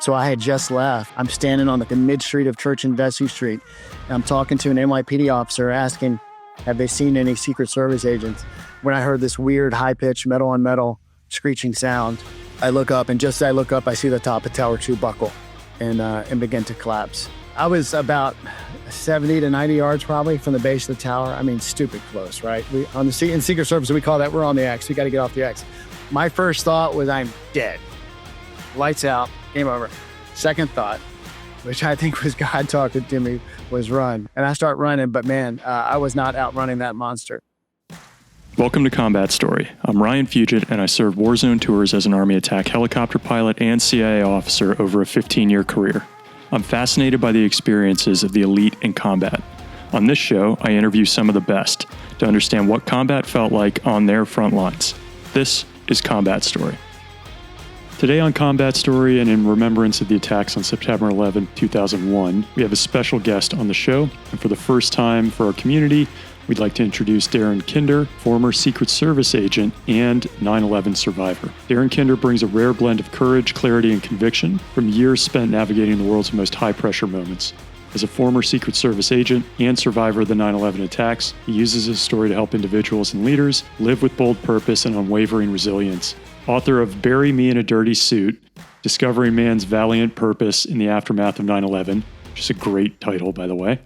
So I had just left. I'm standing on the mid-street of Church and Vesey Street. And I'm talking to an NYPD officer asking, have they seen any Secret Service agents? When I heard this weird high-pitched metal on metal screeching sound, I look up, and just as I look up, I see the top of Tower 2 buckle and begin to collapse. I was about 70 to 90 yards probably from the base of the tower. I mean, stupid close, right? In Secret Service, we call that we're on the X. We got to get off the X. My first thought was I'm dead. Lights out, game over. Second thought, which I think was God talking to me, was run. And I start running, but man, I was not outrunning that monster. Welcome to Combat Story. I'm Ryan Fugit, and I served Warzone tours as an Army attack helicopter pilot and CIA officer over a 15-year career. I'm fascinated by the experiences of the elite in combat. On this show, I interview some of the best to understand what combat felt like on their front lines. This is Combat Story. Today on Combat Story, and in remembrance of the attacks on September 11, 2001, we have a special guest on the show. And for the first time for our community, we'd like to introduce Darin Kinder, former Secret Service agent and 9/11 survivor. Darin Kinder brings a rare blend of courage, clarity, and conviction from years spent navigating the world's most high-pressure moments. As a former Secret Service agent and survivor of the 9/11 attacks, he uses his story to help individuals and leaders live with bold purpose and unwavering resilience. Author of Bury Me in a Dirty Suit, Discovering Man's Valiant Purpose in the Aftermath of 9/11, which is a great title, by the way.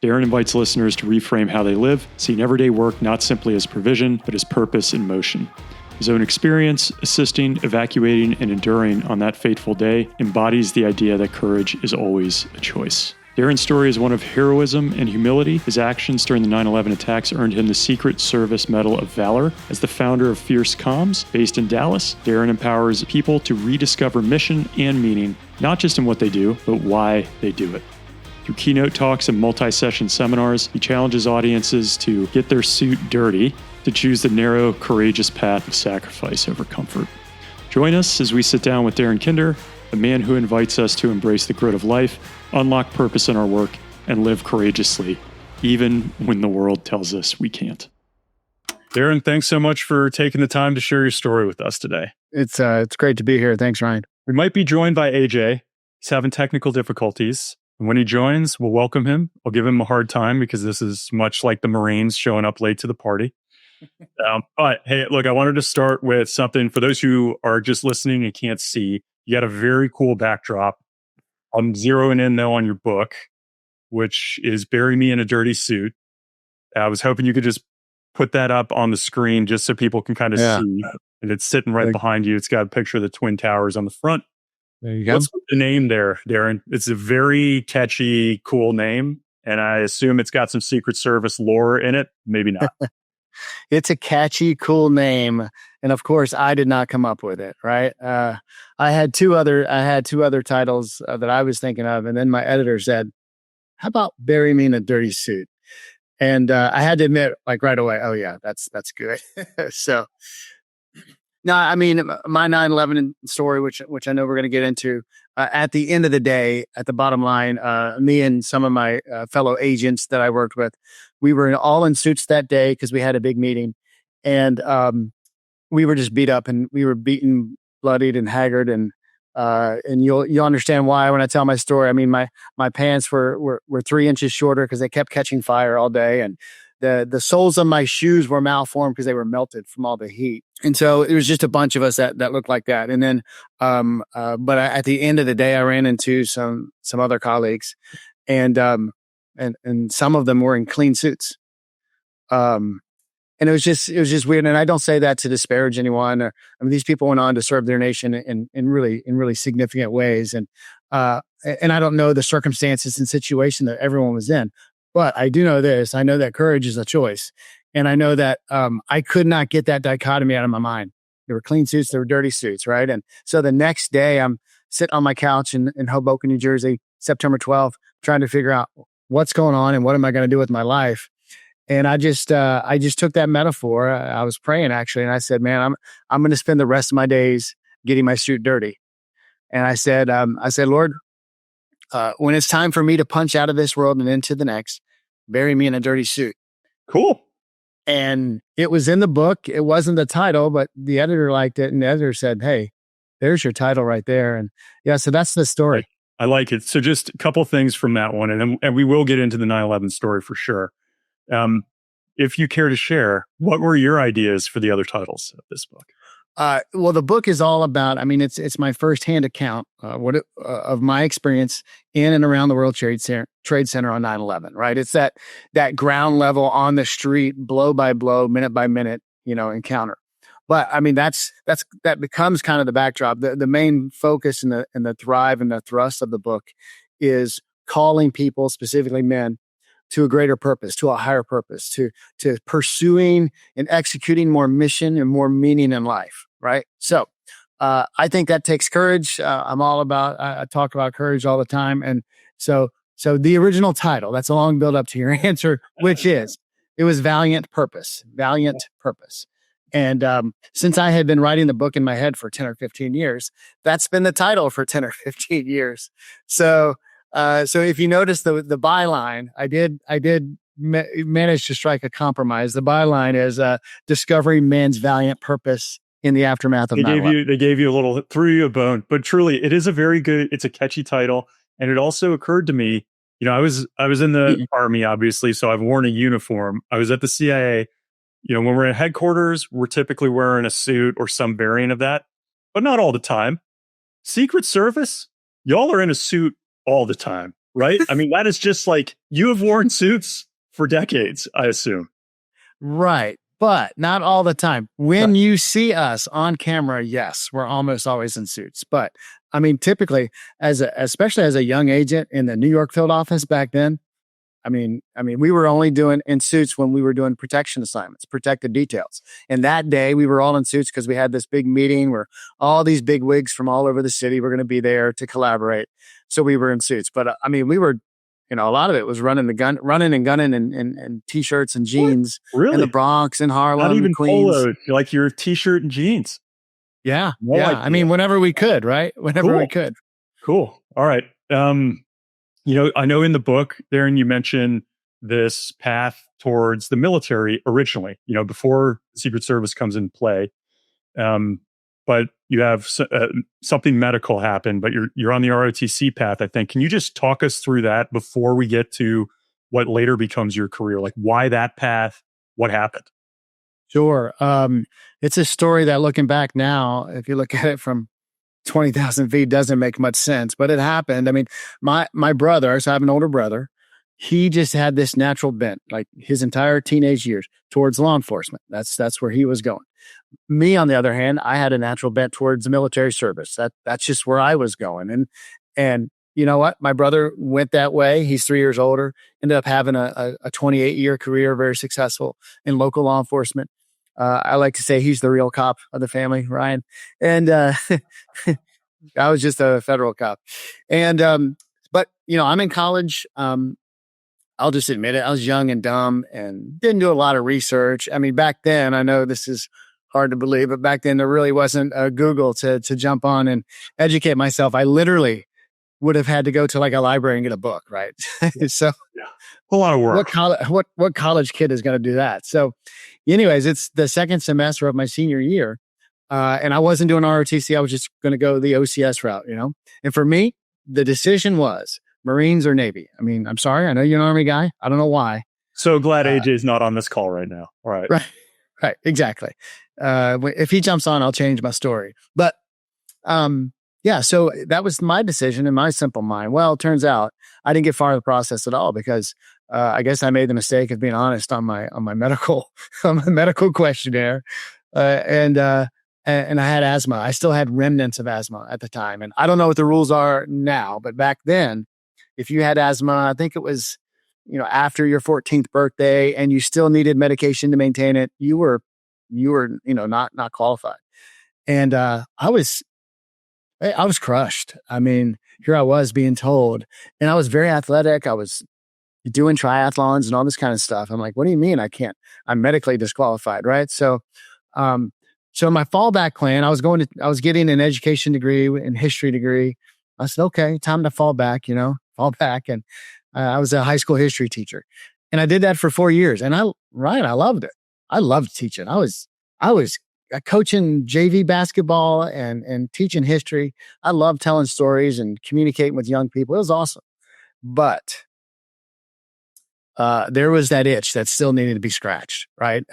Darren invites listeners to reframe how they live, seeing everyday work not simply as provision, but as purpose in motion. His own experience, assisting, evacuating, and enduring on that fateful day, embodies the idea that courage is always a choice. Darren's story is one of heroism and humility. His actions during the 9/11 attacks earned him the Secret Service Medal of Valor. As the founder of Fierce Comms, based in Dallas, Darren empowers people to rediscover mission and meaning, not just in what they do, but why they do it. Through keynote talks and multi-session seminars, he challenges audiences to get their suit dirty, to choose the narrow, courageous path of sacrifice over comfort. Join us as we sit down with Darin Kinder, a man who invites us to embrace the grit of life, unlock purpose in our work, and live courageously, even when the world tells us we can't. Darin, thanks so much for taking the time to share your story with us today. It's great to be here. Thanks, Ryan. We might be joined by AJ. He's having technical difficulties. And when he joins, we'll welcome him. I'll give him a hard time because this is much like the Marines showing up late to the party. But hey, look, I wanted to start with something for those who are just listening and can't see. You got a very cool backdrop. I'm zeroing in though on your book, which is Bury Me in a Dirty Suit. I was hoping you could just put that up on the screen just so people can kind of see. And it's sitting right behind you. It's got a picture of the Twin Towers on the front. There you go. What's the name there, Darren? It's a very catchy, cool name. And I assume it's got some Secret Service lore in it. Maybe not. It's a catchy, cool name. And of course, I did not come up with it, right? I had two other titles that I was thinking of. And then my editor said, how about Bury Me in a Dirty Suit? And I had to admit, like right away, oh yeah, that's good. So, no, I mean, my 9/11 story, which I know we're going to get into, at the end of the day, at the bottom line, me and some of my fellow agents that I worked with, we were all in suits that day because we had a big meeting. And we were just beat up, and we were beaten, bloodied, and haggard. And you'll understand why when I tell my story. I mean, my pants were 3 inches shorter because they kept catching fire all day. And the soles of my shoes were malformed because they were melted from all the heat. And so it was just a bunch of us that looked like that. And then, but at the end of the day, I ran into some other colleagues, and some of them were in clean suits. And it was just weird. And I don't say that to disparage anyone. I mean, these people went on to serve their nation in really significant ways. And I don't know the circumstances and situation that everyone was in. But I do know this. I know that courage is a choice. And I know that I could not get that dichotomy out of my mind. There were clean suits, there were dirty suits, right? And so the next day, I'm sitting on my couch in Hoboken, New Jersey, September 12th, trying to figure out what's going on and what am I going to do with my life. And I just took that metaphor. I was praying actually, and I said, "Man, I'm going to spend the rest of my days getting my suit dirty." And I said, "Lord, when it's time for me to punch out of this world and into the next, bury me in a dirty suit." Cool. And it was in the book. It wasn't the title, but the editor liked it. And the editor said, "Hey, there's your title right there. And yeah, so that's the story. I like it. So just a couple things from that one, and we will get into the 9/11 story for sure. If you care to share, what were your ideas for the other titles of this book? Well, the book is all about. I mean, it's my firsthand account of my experience in and around the World Trade Center on 9/11. Right, it's that ground level on the street, blow by blow, minute by minute, encounter. But I mean, that becomes kind of the backdrop. The main focus and the thrive and the thrust of the book is calling people, specifically men, to a greater purpose, to a higher purpose, to pursuing and executing more mission and more meaning in life. Right. So I think that takes courage. I talk about courage all the time. And so the original title, that's a long build up to your answer, which is, it was Valiant Purpose. And since I had been writing the book in my head for 10 or 15 years, that's been the title for 10 or 15 years. So if you notice the byline, I did manage to strike a compromise. The byline is discovering man's valiant purpose in the aftermath of 9/11. They gave you a little, threw you a bone, but truly it is it's a catchy title. And it also occurred to me, I was in the Army, obviously, so I've worn a uniform. I was at the CIA. When we're at headquarters, we're typically wearing a suit or some variant of that, but not all the time. Secret Service, y'all are in a suit all the time, right? I mean, that is just like, you have worn suits for decades, I assume. Right. But not all the time. When you see us on camera, yes, we're almost always in suits. But I mean, typically, especially as a young agent in the New York field office back then, I mean, we were only doing in suits when we were doing protection assignments, protected details. And that day we were all in suits because we had this big meeting where all these big wigs from all over the city were going to be there to collaborate. So we were in suits. But I mean, we were, a lot of it was running and gunning in t-shirts and jeans. Really? In the Bronx and Harlem, not even Queens. Polo, like your t-shirt and jeans. Yeah. I mean, whenever we could, right? Whenever we could. Cool. All right. I know in the book, Darren, you mentioned this path towards the military originally, before the Secret Service comes in play. But you have something medical happen, but you're on the ROTC path, I think. Can you just talk us through that before we get to what later becomes your career? Like, why that path? What happened? Sure. It's a story that, looking back now, if you look at it from 20,000 feet, doesn't make much sense, but it happened. I mean, my brother, so I have an older brother, he just had this natural bent, like his entire teenage years, towards law enforcement. That's where he was going. Me, on the other hand, I had a natural bent towards the military service. That's just where I was going. And you know what? My brother went that way. He's 3 years older, ended up having a 28-year career, very successful in local law enforcement. I like to say he's the real cop of the family, Ryan. And I was just a federal cop. And but I'm in college. I'll just admit it. I was young and dumb and didn't do a lot of research. I mean, back then, I know this is hard to believe, but back then there really wasn't a Google to jump on and educate myself. I literally would have had to go to like a library and get a book, right? So a lot of work. What college kid is going to do that? So anyways, it's the second semester of my senior year. And I wasn't doing ROTC. I was just going to go the OCS route, And for me, the decision was Marines or Navy. I mean, I'm sorry. I know you're an Army guy. I don't know why. So glad AJ is not on this call right now. All right. Right. Exactly. If he jumps on, I'll change my story. But so that was my decision in my simple mind. Well, it turns out I didn't get far in the process at all because I guess I made the mistake of being honest on my medical questionnaire, and I had asthma. I still had remnants of asthma at the time, and I don't know what the rules are now, but back then, if you had asthma, I think it was after your 14th birthday, and you still needed medication to maintain it, you were not qualified, and I was crushed. I mean, here I was being told, and I was very athletic. I was doing triathlons and all this kind of stuff. I'm like, what do you mean I can't? I'm medically disqualified, right? So my fallback plan, I was getting an education degree and history degree. I said, okay, time to fall back. And I was a high school history teacher, and I did that for 4 years. And I loved it. I loved teaching. I was coaching JV basketball and teaching history. I love telling stories and communicating with young people. It was awesome. But there was that itch that still needed to be scratched, right?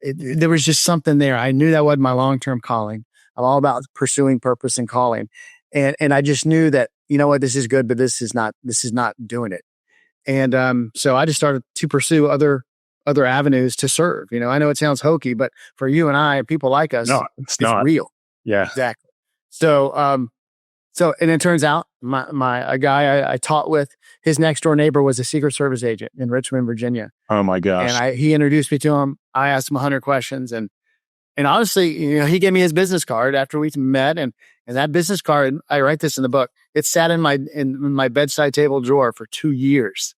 There was just something there. I knew that wasn't my long-term calling. I'm all about pursuing purpose and calling. And I just knew that, you know what, this is good, but this is not doing it. And so I just started to pursue other avenues to serve. You know, I know it sounds hokey, but for you and I, people like us, No, it's not real. Yeah, exactly. So, and it turns out a guy I taught with, his next door neighbor was a Secret Service agent in Richmond, Virginia. Oh my gosh. And he introduced me to him. I asked him 100 questions, and honestly, you know, he gave me his business card after we met, and that business card, I write this in the book, it sat in my bedside table drawer for 2 years.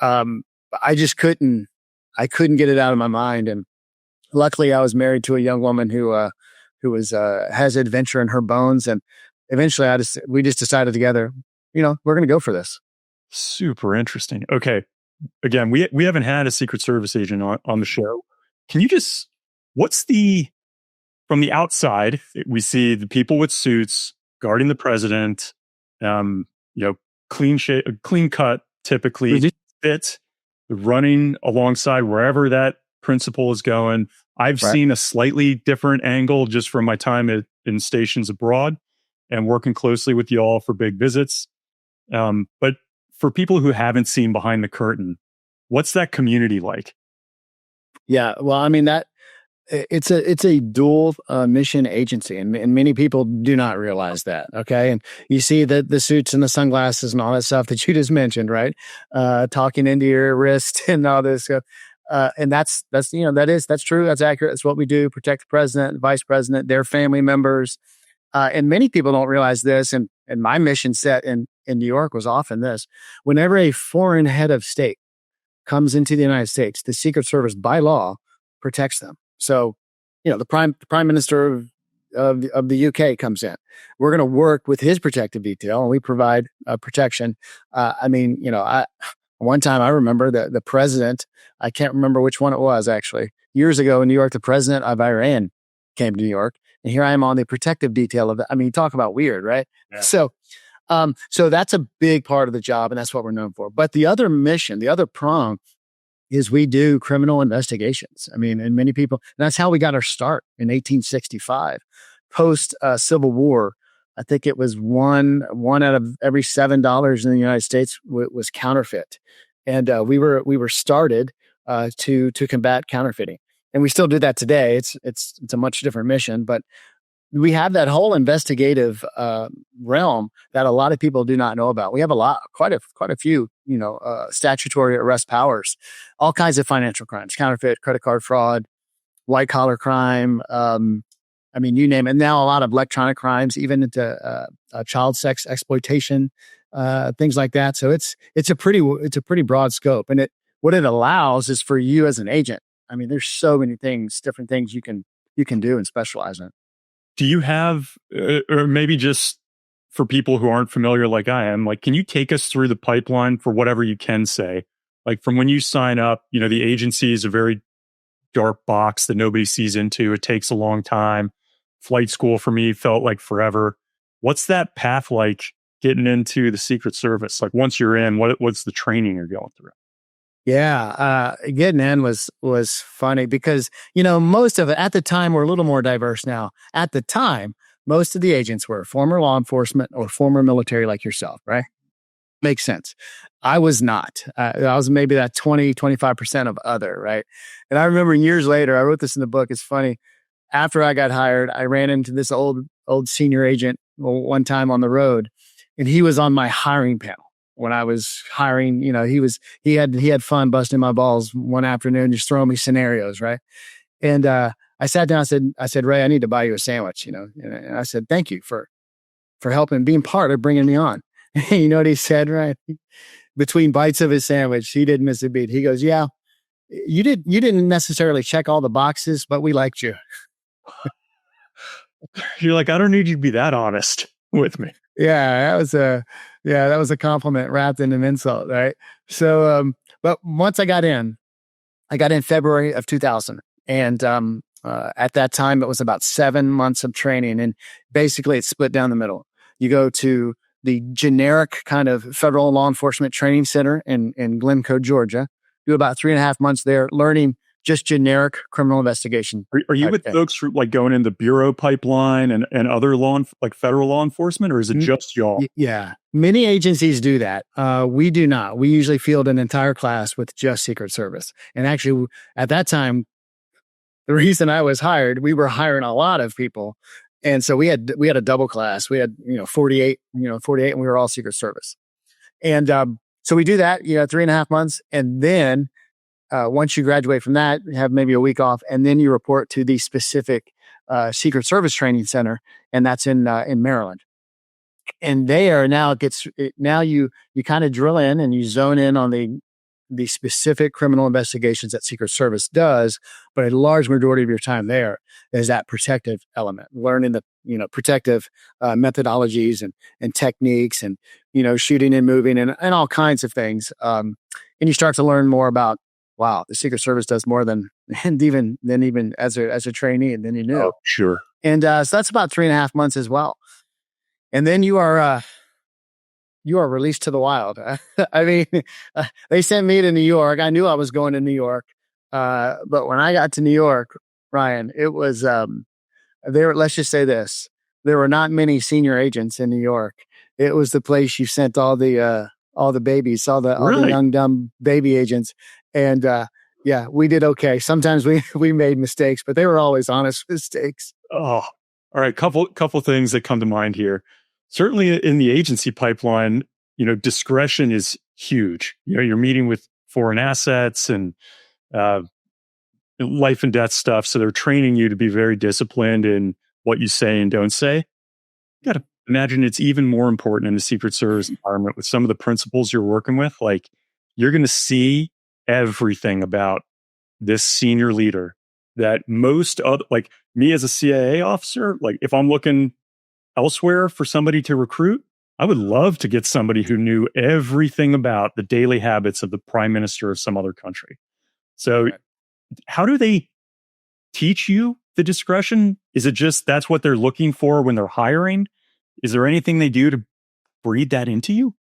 I just couldn't get it out of my mind. And luckily I was married to a young woman who has adventure in her bones. And eventually we just decided together, you know, we're going to go for this. Super interesting. Okay. Again, we haven't had a Secret Service agent on the show. Can you just, from the outside, we see the people with suits guarding the president, you know, clean cut, typically fit, running alongside wherever that principal is going. I've seen a slightly different angle just from my time in stations abroad and working closely with y'all for big visits. But for people who haven't seen behind the curtain, what's that community like? Yeah, well, I mean, it's a dual mission agency, and many people do not realize that. Okay, and you see the suits and the sunglasses and all that stuff that you just mentioned, right? Talking into your wrist and all this stuff, and that's you know, that's true, that's accurate. That's what we do: protect the president, vice president, their family members, and many people don't realize this. And my mission set in New York was often this: whenever a foreign head of state comes into the United States, the Secret Service by law protects them. So, you know, the prime minister of the UK comes in. We're going to work with his protective detail, and we provide protection. I mean, you know, one time I remember that the president, I can't remember which one it was actually, years ago in New York, the president of Iran came to New York, and here I am on the protective detail of it. I mean, talk about weird, right? Yeah. So that's a big part of the job, and that's what we're known for. But the other mission, the other prong, is we do criminal investigations. I mean, and many people, and that's how we got our start in 1865. Post Civil War, I think it was one out of every $7 in the United States was counterfeit, and we were started to combat counterfeiting, and we still do that today. It's a much different mission, but we have that whole investigative realm that a lot of people do not know about. We have quite a few, you know, statutory arrest powers, all kinds of financial crimes, counterfeit, credit card fraud, white collar crime. I mean, you name it. And now a lot of electronic crimes, even into child sex exploitation, things like that. So it's a pretty broad scope, and what it allows is for you as an agent. I mean, there's so many different things you can do and specialize in. Do you have, or maybe just for people who aren't familiar like I am, like, can you take us through the pipeline for whatever you can say? Like, from when you sign up, you know, the agency is a very dark box that nobody sees into. It takes a long time. Flight school for me felt like forever. What's that path like getting into the Secret Service? Like, once you're in, what's the training you're going through? Yeah, getting in was funny because, you know, most of it at the time, we're a little more diverse now. At the time, most of the agents were former law enforcement or former military like yourself, right? Makes sense. I was not. I was maybe that 20-25% of other, right? And I remember years later, I wrote this in the book. It's funny. After I got hired, I ran into this old senior agent one time on the road, and he was on my hiring panel. When I was hiring, you know, he had fun busting my balls one afternoon, just throwing me scenarios, right? And I sat down. I said, Ray, I need to buy you a sandwich, you know. And I said, thank you for helping, being part of bringing me on. You know what he said, right? Between bites of his sandwich, he didn't miss a beat. He goes, "Yeah, you didn't necessarily check all the boxes, but we liked you." You're like, I don't need you to be that honest with me. Yeah, that was a compliment wrapped in an insult, right? So, but once I got in February of 2000, and At that time, it was about 7 months of training, and basically it's split down the middle. You go to the generic kind of federal law enforcement training center in Glencoe, Georgia. Do about 3.5 months there, learning just generic criminal investigation. Are you with folks who, like, going in the bureau pipeline and other like federal law enforcement, or is it just y'all? Yeah, many agencies do that. We do not. We usually field an entire class with just Secret Service. And actually, at that time, the reason I was hired, we were hiring a lot of people, and so we had a double class. We had 48, and we were all Secret Service. And so we do that, 3.5 months, and then once you graduate from that, you have maybe a week off, and then you report to the specific Secret Service training center, and that's in Maryland. And there now you kind of drill in and you zone in on the specific criminal investigations that Secret Service does, but a large majority of your time there is that protective element, learning the protective methodologies and techniques, and shooting and moving and all kinds of things. And you start to learn more about, wow, the Secret Service does more than even as a trainee, and then you knew. Oh, sure. And so that's about 3.5 months as well, and then you are released to the wild. I mean, they sent me to New York. I knew I was going to New York. But when I got to New York, Ryan, it was, let's just say this, there were not many senior agents in New York. It was the place you sent all the babies, all the young, dumb baby agents. And, yeah, we did okay. Sometimes we made mistakes, but they were always honest mistakes. Oh, all right. Couple things that come to mind here. Certainly in the agency pipeline, discretion is huge. You're meeting with foreign assets and life and death stuff. So they're training you to be very disciplined in what you say and don't say. You got to imagine it's even more important in the Secret Service environment with some of the principles you're working with. Like, you're going to see everything about this senior leader that most other, like me as a CIA officer, like if I'm looking elsewhere for somebody to recruit, I would love to get somebody who knew everything about the daily habits of the prime minister of some other country. So how do they teach you the discretion? Is it just that's what they're looking for when they're hiring? Is there anything they do to breed that into you?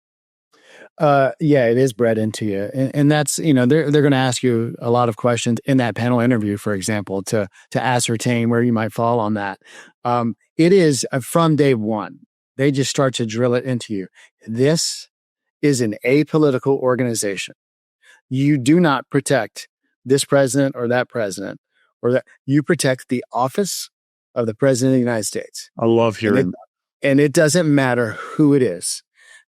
Yeah, it is bred into you. And that's, they're going to ask you a lot of questions in that panel interview, for example, to ascertain where you might fall on that. It is from day one. They just start to drill it into you. This is an apolitical organization. You do not protect this president or that president, or that. You protect the office of the president of the United States. I love hearing that. And it doesn't matter who it is.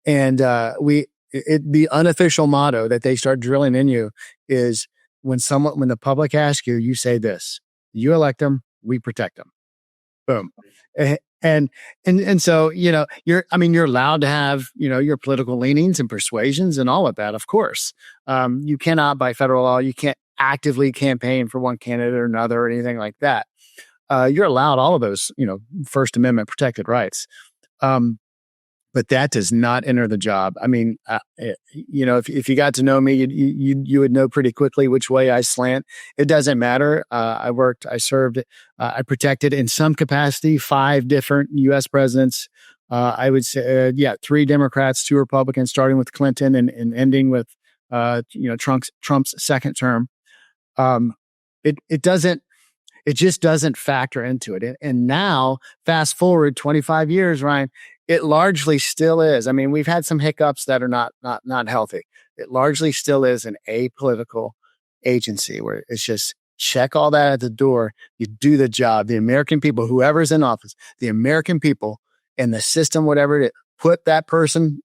And the unofficial motto that they start drilling in you is when the public asks you, you say this: you elect them, we protect them. Boom. And so, you're allowed to have, your political leanings and persuasions and all of that, of course. You cannot, by federal law, you can't actively campaign for one candidate or another or anything like that. You're allowed all of those, First Amendment protected rights. But that does not enter the job. I mean, if you got to know me, you would know pretty quickly which way I slant. It doesn't matter. I served, I protected in some capacity 5 different U.S. presidents. I would say, 3 Democrats, 2 Republicans, starting with Clinton and ending with, Trump's second term. It just doesn't factor into it. And now, fast forward 25 years, Ryan, it largely still is. I mean, we've had some hiccups that are not healthy. It largely still is an apolitical agency where it's just check all that at the door. You do the job. The American people, whoever's in office, the American people and the system, whatever it is, put that person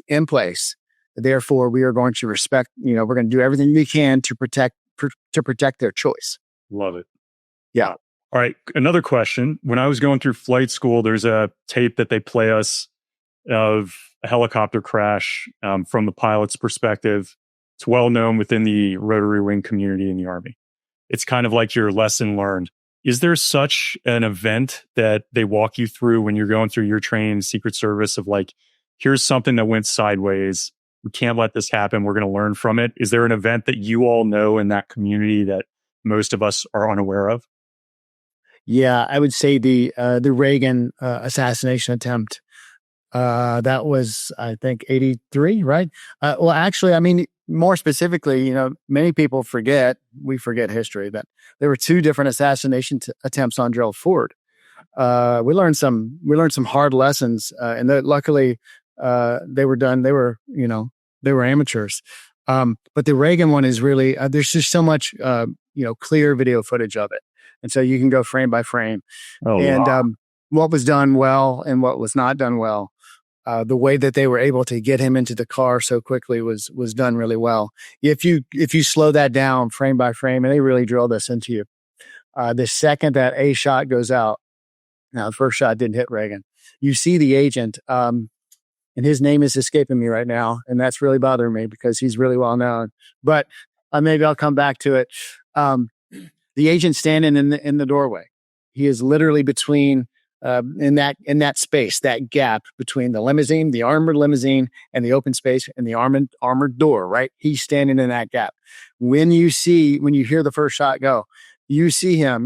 in place. Therefore, we are going to respect, we're going to do everything we can to protect their choice. Love it. Yeah. All right. Another question. When I was going through flight school, there's a tape that they play us of a helicopter crash from the pilot's perspective. It's well known within the rotary wing community in the Army. It's kind of like your lesson learned. Is there such an event that they walk you through when you're going through your training in Secret Service of like, here's something that went sideways. We can't let this happen. We're going to learn from it. Is there an event that you all know in that community that most of us are unaware of? Yeah, I would say the Reagan assassination attempt. That was, I think, 83, right? Well, actually, I mean, more specifically, many people we forget history, that there were two different assassination attempts on Gerald Ford. We learned some hard lessons, and luckily, they were done. They were amateurs. But the Reagan one is really, there's just so much, clear video footage of it. And so you can go frame by frame. Oh, And wow. what was done well and what was not done well. The way that they were able to get him into the car so quickly was done really well. If you slow that down frame by frame, and they really drill this into you, the second that a shot goes out, now the first shot didn't hit Reagan, you see the agent, and his name is escaping me right now, and that's really bothering me because he's really well known. But maybe I'll come back to it. The agent standing in the doorway, he is literally between. In that space, that gap between the limousine, the armored limousine, and the open space and the armored door, right? He's standing in that gap. When you hear the first shot go, you see him,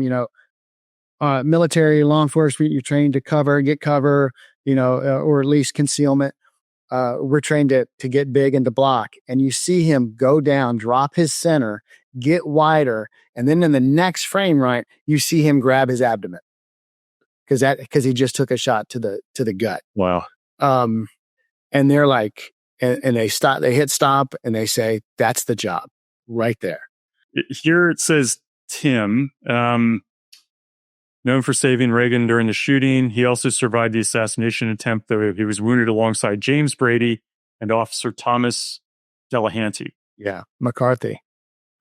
military, law enforcement, you're trained to get cover, or at least concealment. We're trained to get big and to block. And you see him go down, drop his center, get wider. And then in the next frame, right, you see him grab his abdomen. Because he just took a shot to the gut. Wow. And they're like, and they hit stop, and they say, that's the job right there. Here it says Tim, known for saving Reagan during the shooting. He also survived the assassination attempt, though he was wounded alongside James Brady and Officer Thomas Delahanty. Yeah, McCarthy.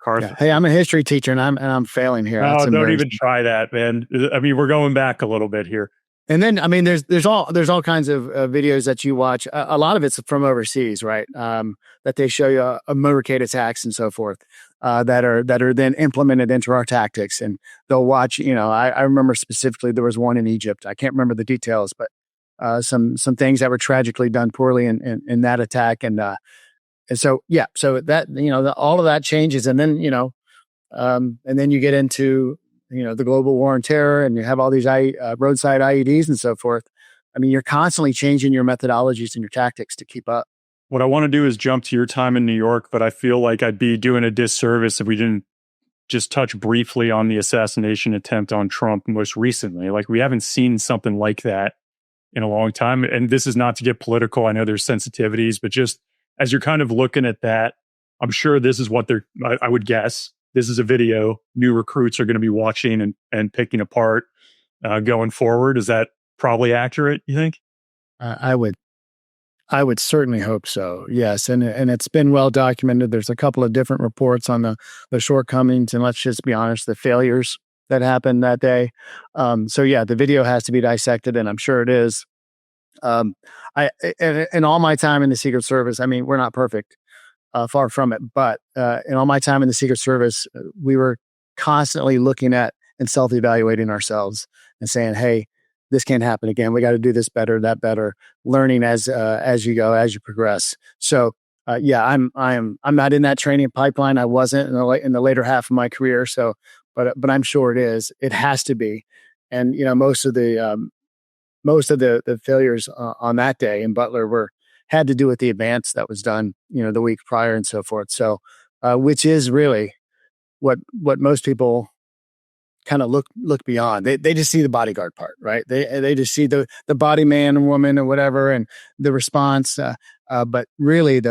Yeah. Hey, I'm a history teacher, and I'm failing here. Oh, don't even try that, man. I mean, we're going back a little bit here. And then, I mean, there's all kinds of videos that you watch. A lot of it's from overseas, right? That they show you motorcade attacks and so forth, that are then implemented into our tactics. And they'll watch. I remember specifically there was one in Egypt. I can't remember the details, but some things that were tragically done poorly in that attack. And so that all of that changes, and then and then you get into the global war on terror, and you have all these roadside IEDs and so forth. I mean, you're constantly changing your methodologies and your tactics to keep up. What I want to do is jump to your time in New York, but I feel like I'd be doing a disservice if we didn't just touch briefly on the assassination attempt on Trump most recently. Like, we haven't seen something like that in a long time. And this is not to get political. I know there's sensitivities, but just as you're kind of looking at that, I'm sure this is what I would guess, this is a video new recruits are going to be watching and picking apart going forward. Is that probably accurate, you think? I would certainly hope so. Yes. And it's been well documented. There's a couple of different reports on the shortcomings, and let's just be honest, the failures that happened that day. So yeah, the video has to be dissected, and I'm sure it is. In all my time in the Secret Service, I mean, we're not perfect, far from it, but in all my time in the Secret Service, we were constantly looking at and self-evaluating ourselves and saying, hey, this can't happen again. We got to do this better, that better, learning as you go, as you progress. So yeah, I'm not in that training pipeline. I wasn't in the later half of my career. So, but I'm sure it is. It has to be. And most of the failures on that day in Butler had to do with the advance that was done, the week prior and so forth. So, which is really what most people kind of look beyond. They just see the bodyguard part, right? They just see the body man and woman or whatever, and the response. But really,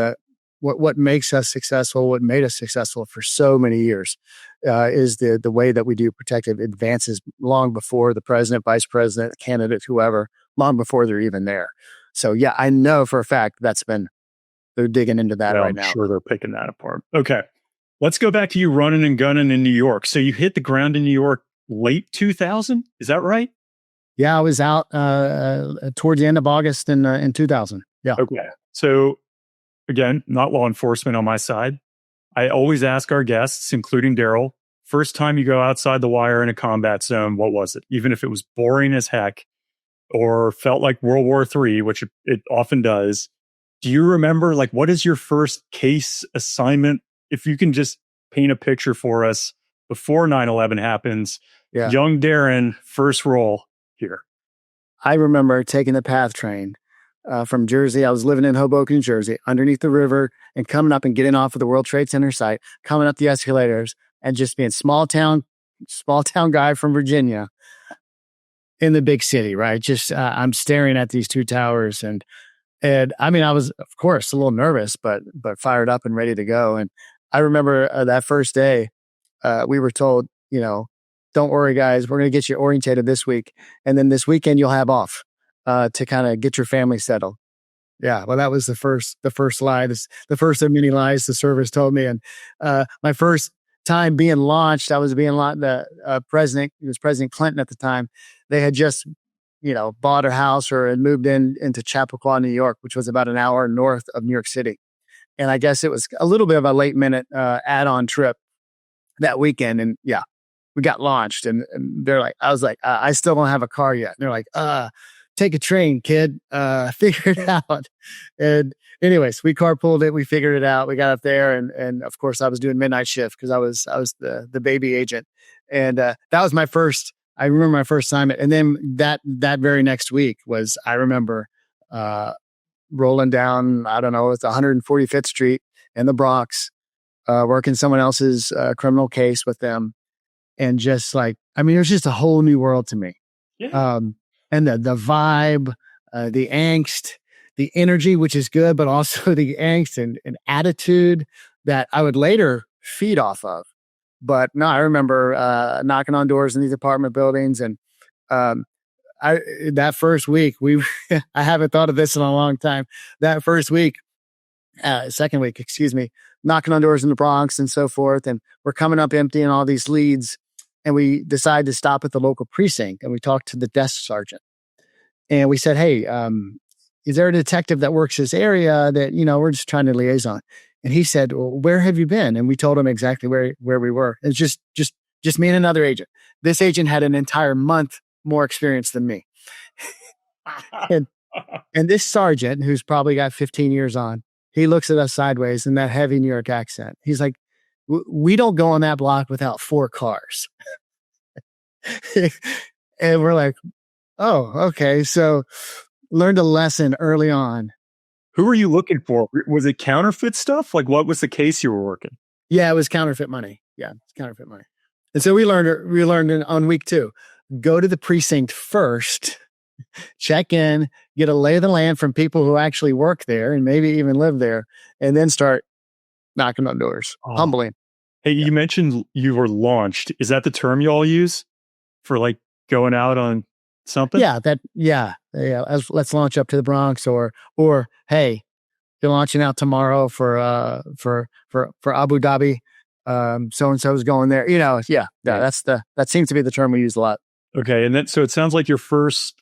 what makes us successful, what made us successful for so many years, is the way that we do protective advances long before the president, vice president, candidate, whoever, long before they're even there. So yeah, I know for a fact they're digging into that right now. I'm sure they're picking that apart. Okay. Let's go back to you running and gunning in New York. So you hit the ground in New York late 2000. Is that right? Yeah, I was out towards the end of August in 2000. Yeah. Okay. So again, not law enforcement on my side. I always ask our guests, including Daryl, first time you go outside the wire in a combat zone, what was it? Even if it was boring as heck or felt like World War III, which it often does. Do you remember, like, what is your first case assignment? If you can just paint a picture for us before 9/11 happens, Yeah. Young Darren, first role here. I remember taking the PATH train from Jersey. I was living in Hoboken, Jersey, underneath the river, and coming up and getting off of the World Trade Center site, coming up the escalators, and just being small town guy from Virginia in the big city, right? Just I'm staring at these two towers, and I mean, I was of course a little nervous, but fired up and ready to go. And I remember that first day, we were told, don't worry, guys, we're going to get you orientated this week, and then this weekend you'll have off to kind of get your family settled. Yeah, well, that was the first lie, the first of many lies the service told me. And my first time being launched, I was being launched. The president, it was President Clinton at the time. They had just, bought a house or had moved into Chappaqua, New York, which was about an hour north of New York City. And I guess it was a little bit of a late minute add-on trip that weekend. And yeah, we got launched, and they're like, I was like, I still don't have a car yet. And they're like, take a train, kid, figure it out. And anyways, we carpooled it. We figured it out. We got up there, and of course I was doing midnight shift because I was the baby agent. And that was my first, I remember my first assignment. And then that very next week was, I remember rolling down, I don't know, it's 145th Street in the Bronx, working someone else's criminal case with them. And just like, I mean, it was just a whole new world to me. Yeah. And the vibe, the angst, the energy, which is good, but also the angst and attitude that I would later feed off of. But no, I remember knocking on doors in these apartment buildings. And that first week, I haven't thought of this in a long time. That first week, second week, excuse me, knocking on doors in the Bronx and so forth. And we're coming up emptying all these leads. And we decided to stop at the local precinct, and we talked to the desk sergeant. And we said, hey, is there a detective that works this area that, we're just trying to liaison? And he said, well, where have you been? And we told him exactly where we were. It's just me and another agent. This agent had an entire month more experience than me. and this sergeant, who's probably got 15 years on, he looks at us sideways in that heavy New York accent. He's like, we don't go on that block without 4 cars. And we're like, oh, okay. So learned a lesson early on. Who were you looking for? Was it counterfeit stuff? Like, what was the case you were working? Yeah, it was counterfeit money. Yeah, it's counterfeit money. And so we learned on week 2, go to the precinct first, check in, get a lay of the land from people who actually work there and maybe even live there, and then start knocking on doors, humbling. Hey, you mentioned you were launched. Is that the term you all use for like going out on something? Yeah. Let's launch up to the Bronx, or hey, you're launching out tomorrow for Abu Dhabi. So and so is going there. That seems to be the term we use a lot. Okay, and then so it sounds like your first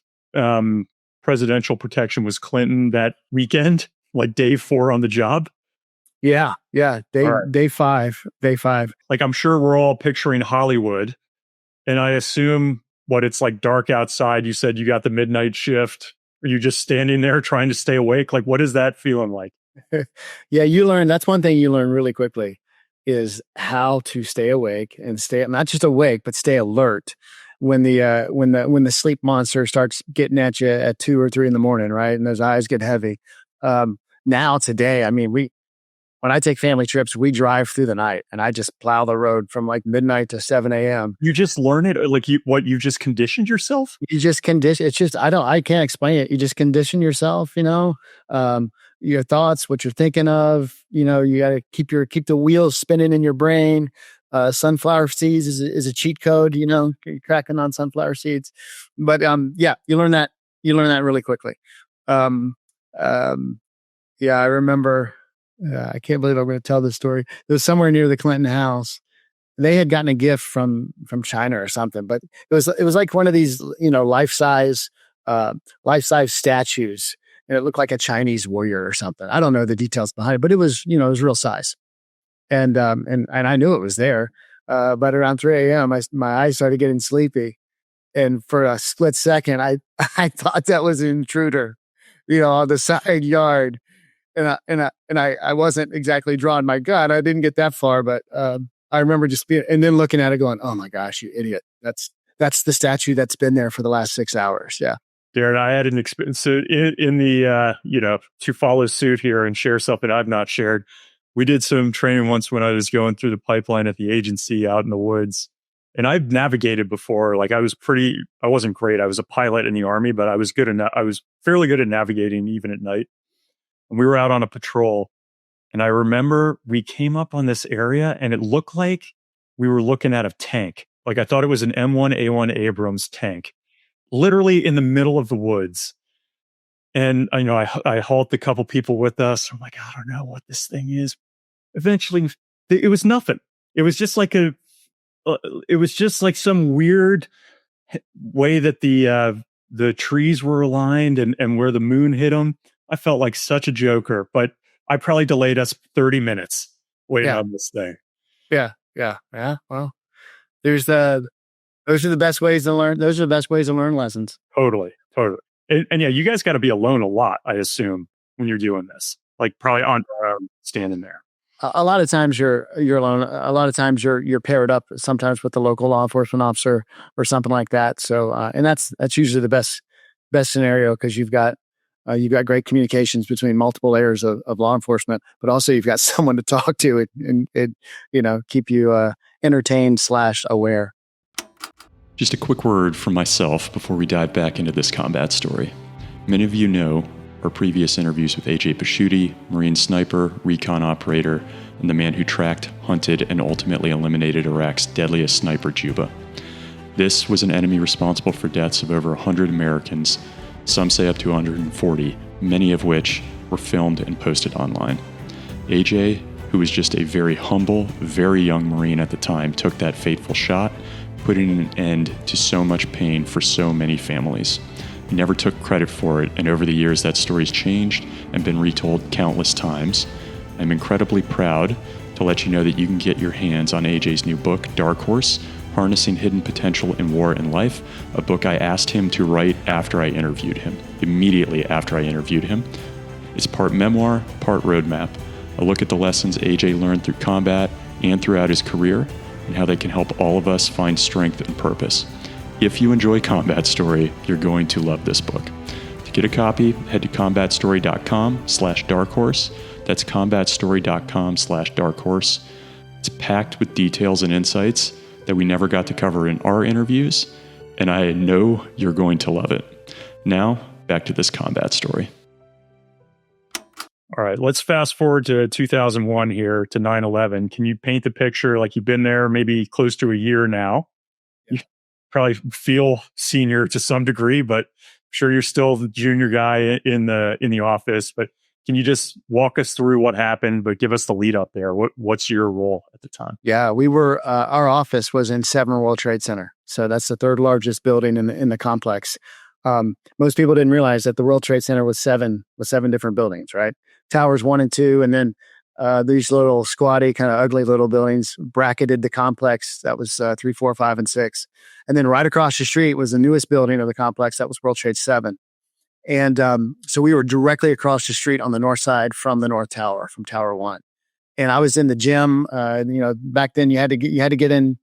presidential protection was Clinton that weekend, like day 4 on the job. Yeah. Day 5. Like, I'm sure we're all picturing Hollywood, and I assume it's like dark outside. You said you got the midnight shift. Are you just standing there trying to stay awake? Like, what is that feeling like? Yeah, that's one thing you learn really quickly, is how to stay awake and stay not just awake, but stay alert when the sleep monster starts getting at you at 2 or 3 in the morning, right? And those eyes get heavy. Now today, I mean, when I take family trips, we drive through the night, and I just plow the road from like midnight to 7 a.m. You just learn it, like you just conditioned yourself? You just condition. It's just, I can't explain it. You just condition yourself, your thoughts, what you're thinking of, you got to keep the wheels spinning in your brain. Sunflower seeds is a cheat code, you're cracking on sunflower seeds. But you learn that really quickly. I remember, I can't believe I'm going to tell this story. It was somewhere near the Clinton house. They had gotten a gift from China or something, but it was like one of these, life-size statues, and it looked like a Chinese warrior or something. I don't know the details behind it, but it was, it was real size. And I knew it was there. But around 3 a.m., my eyes started getting sleepy. And for a split second, I thought that was an intruder, on the side yard. And I wasn't exactly drawing my gun. I didn't get that far, but I remember just being, and then looking at it going, oh my gosh, you idiot. That's the statue that's been there for the last 6 hours. Yeah. Darren, I had an experience. So in the, to follow suit here and share something I've not shared, we did some training once when I was going through the pipeline at the agency out in the woods. And I've navigated before. Like I wasn't great. I was a pilot in the Army, but I was fairly good at navigating even at night. And we were out on a patrol. And I remember we came up on this area and it looked like we were looking at a tank. Like I thought it was an M1A1 Abrams tank, literally in the middle of the woods. And I halt a couple people with us. I'm like, I don't know what this thing is. Eventually, it was nothing. It was just like some weird way that the trees were aligned and where the moon hit them. I felt like such a joker, but I probably delayed us 30 minutes waiting on this thing. Yeah. Well, those are the best ways to learn. Those are the best ways to learn lessons. Totally. And yeah, you guys got to be alone a lot, I assume, when you're doing this. Like probably on your own, standing there. A lot of times you're alone. A lot of times you're paired up, sometimes with the local law enforcement officer or something like that. So, and that's usually the best scenario because you've got great communications between multiple layers of law enforcement, but also you've got someone to talk to and keep you entertained / aware. Just a quick word from myself before we dive back into this combat story. Many of you know our previous interviews with AJ Pasciuti, Marine sniper, recon operator, and the man who tracked, hunted, and ultimately eliminated Iraq's deadliest sniper, Juba. This was an enemy responsible for deaths of over 100 Americans, some say up to 140, many of which were filmed and posted online. AJ, who was just a very humble, very young Marine at the time, took that fateful shot, putting an end to so much pain for so many families. He never took credit for it, and over the years that story's changed and been retold countless times. I'm incredibly proud to let you know that you can get your hands on AJ's new book, Dark Horse, Harnessing Hidden Potential in War and Life, a book I asked him to write after I interviewed him, immediately after I interviewed him. It's part memoir, part roadmap, a look at the lessons AJ learned through combat and throughout his career, and how they can help all of us find strength and purpose. If you enjoy Combat Story, you're going to love this book. To get a copy, head to combatstory.com/darkhorse. That's combatstory.com/darkhorse. It's packed with details and insights that we never got to cover in our interviews, and I know you're going to love it. Now, back to this combat story. All right, let's fast forward to 2001 here to 9/11. Can you paint the picture? Like you've been there maybe close to a year now. You probably feel senior to some degree, but I'm sure you're still the junior guy in the office. But can you just walk us through what happened, but give us the lead up there? What's your role at the time? Yeah, we were our office was in 7 World Trade Center, so that's the third largest building in the complex. Most people didn't realize that the World Trade Center was seven different buildings, right? Towers 1 and 2, and then these little squatty, kind of ugly little buildings bracketed the complex. That was 3, 4, 5, and 6. And then right across the street was the newest building of the complex. That was World Trade 7. And so we were directly across the street on the north side from the North Tower, from Tower 1. And I was in the gym. Back then you had to get in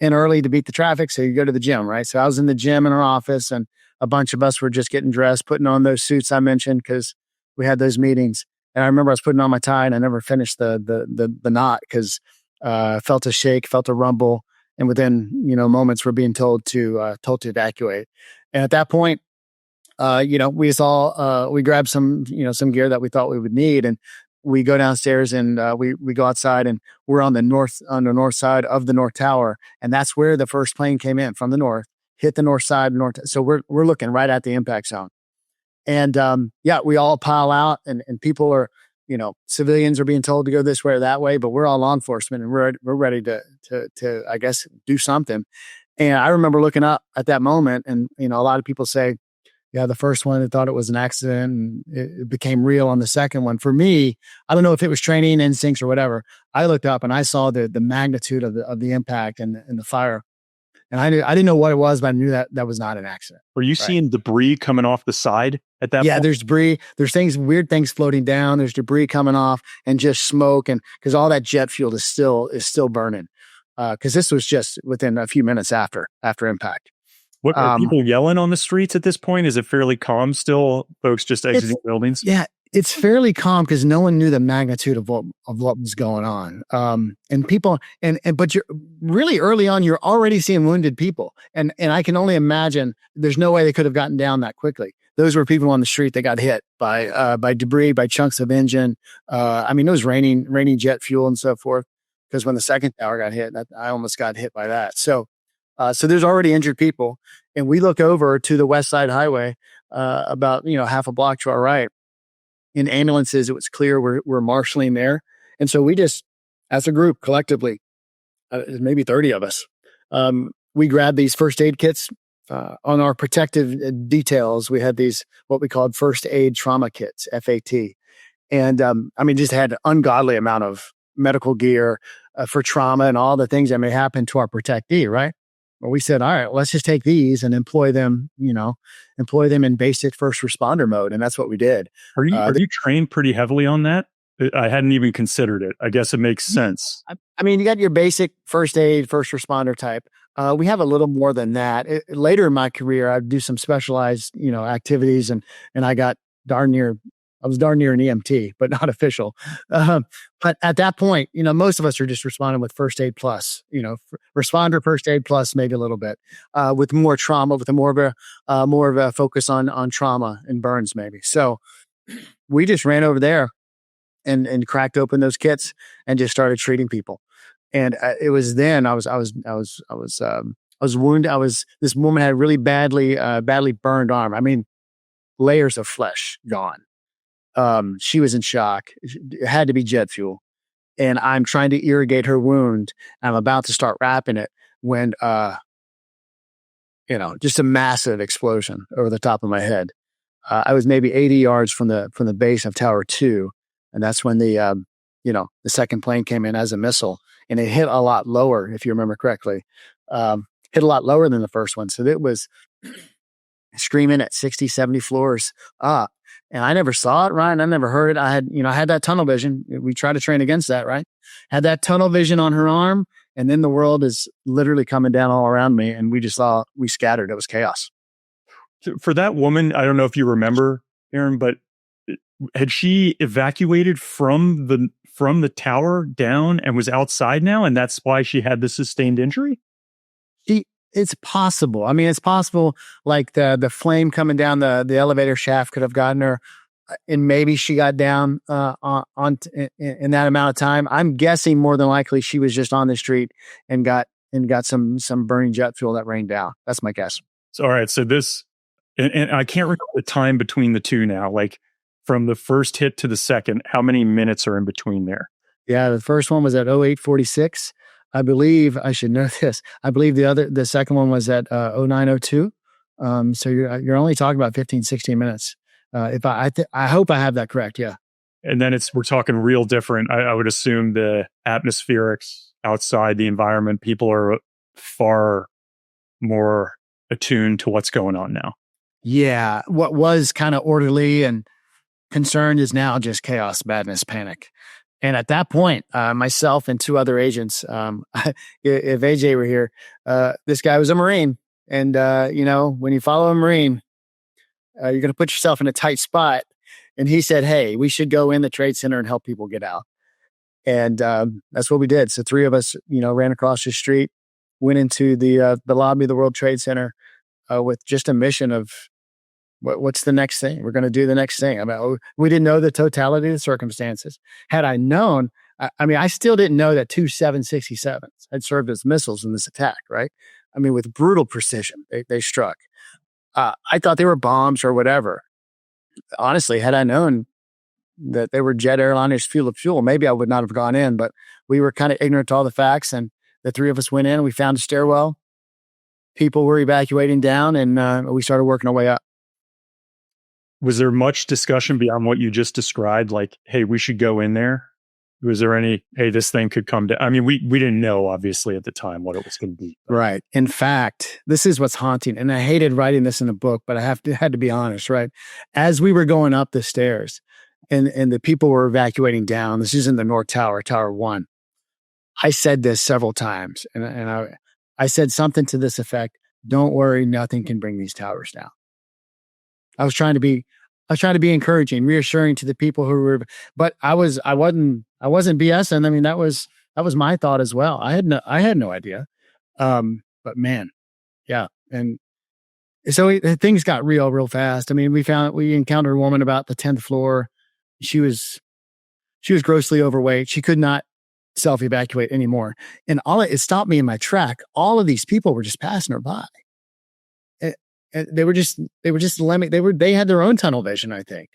early to beat the traffic, so you go to the gym, right? So I was in the gym in our office, and a bunch of us were just getting dressed, putting on those suits I mentioned because we had those meetings. And I remember I was putting on my tie, and I never finished the knot because I felt a shake, felt a rumble, and within moments we're being told to evacuate. And at that point, we grabbed some gear that we thought we would need, and we go downstairs and we go outside, and we're on the north side of the North Tower, and that's where the first plane came in from the north, hit the north side, so we're looking right at the impact zone. And we all pile out, and people are, civilians are being told to go this way or that way, but we're all law enforcement, and we're ready to I guess do something. And I remember looking up at that moment, and a lot of people say, yeah, the first one, they thought it was an accident, and it became real on the second one. For me, I don't know if it was training instincts or whatever. I looked up and I saw the magnitude of the impact and the fire. And I didn't know what it was, but I knew that was not an accident. Were you seeing debris coming off the side at that point? Yeah, there's debris. There's weird things floating down. There's debris coming off and just smoke. And because all that jet fuel is still burning. Because this was just within a few minutes after impact. What are people yelling on the streets at this point? Is it fairly calm still? Folks just exiting buildings? Yeah, it's fairly calm because no one knew the magnitude of what was going on. And people, but you're really early on, you're already seeing wounded people. And I can only imagine there's no way they could have gotten down that quickly. Those were people on the street that got hit by debris, by chunks of engine. I mean, it was raining jet fuel and so forth. Because when the second tower got hit, I almost got hit by that. So there's already injured people, and we look over to the West Side Highway, about half a block to our right. In ambulances, it was clear we're marshaling there, and so we just, as a group, collectively, maybe 30 of us, we grabbed these first aid kits. On our protective details, we had these what we called first aid trauma kits, FAT, and just had an ungodly amount of medical gear for trauma and all the things that may happen to our protectee, right? Well, we said, all right, let's just take these and employ them in basic first responder mode. And that's what we did. Are you trained pretty heavily on that? I hadn't even considered it. I guess it makes sense. I mean, you got your basic first aid, first responder type. We have a little more than that. Later in my career, I'd do some specialized, activities, and I got I was darn near an EMT, but not official. But at that point, most of us are just responding with first aid plus, responder first aid plus, maybe a little bit, with more trauma, with more of a focus on trauma and burns, maybe. So we just ran over there and cracked open those kits and just started treating people. And it was then I was wounded. This woman had a really badly burned arm. I mean, layers of flesh gone. She was in shock. It had to be jet fuel. And I'm trying to irrigate her wound. I'm about to start wrapping it when, just a massive explosion over the top of my head. I was maybe 80 yards from the base of Tower 2. And that's when the second plane came in as a missile, and it hit a lot lower, if you remember correctly, hit a lot lower than the first one. So it was screaming at 60, 70 floors up. And I never saw it, Ryan. I never heard it. I had that tunnel vision. We try to train against that, right? Had that tunnel vision on her arm, and then the world is literally coming down all around me, and we scattered. It was chaos. For that woman, I don't know if you remember, Aaron, but had she evacuated from the tower down and was outside now, and that's why she had the sustained injury? It's possible. I mean, it's possible. Like the flame coming down the elevator shaft could have gotten her, and maybe she got down in that amount of time. I'm guessing more than likely she was just on the street and got some burning jet fuel that rained down. That's my guess. So, all right. So this, and I can't recall the time between the two now. Like from the first hit to the second, how many minutes are in between there? Yeah, the first one was at 08:46. I believe I should know this. I believe the second one was at 09:02. So you're only talking about 15, 16 minutes. I hope I have that correct. Yeah. And then we're talking real different. I would assume the atmospherics outside the environment, people are far more attuned to what's going on now. Yeah. What was kind of orderly and concerned is now just chaos, madness, panic. And at that point, myself and two other agents, if AJ were here, this guy was a Marine. And, when you follow a Marine, you're going to put yourself in a tight spot. And he said, hey, we should go in the Trade Center and help people get out. And that's what we did. So three of us, ran across the street, went into the lobby of the World Trade Center with just a mission of, what's the next thing? We're going to do the next thing. I mean, we didn't know the totality of the circumstances. Had I known, I still didn't know that 2 767s had served as missiles in this attack, right? I mean, with brutal precision, they struck. I thought they were bombs or whatever. Honestly, had I known that they were jet airliners full of fuel, maybe I would not have gone in, but we were kind of ignorant to all the facts. And the three of us went in, we found a stairwell. People were evacuating down, and we started working our way up. Was there much discussion beyond what you just described? Like, hey, we should go in there. Was there any, hey, this thing could come down? I mean, we didn't know, obviously, at the time what it was going to be. Right. In fact, this is what's haunting. And I hated writing this in a book, but I had to be honest, right? As we were going up the stairs and the people were evacuating down, this is in the North Tower, Tower 1. I said this several times. And I said something to this effect. don't worry, nothing can bring these towers down. I was trying to be encouraging, reassuring to the people who were, but I wasn't BSing. I mean, that was my thought as well. I had no idea. But man, yeah. And so things got real fast. I mean, we encountered a woman about the 10th floor. She was grossly overweight. She could not self-evacuate anymore. And it stopped me in my track. All of these people were just passing her by. And they were just they had their own tunnel vision, I think.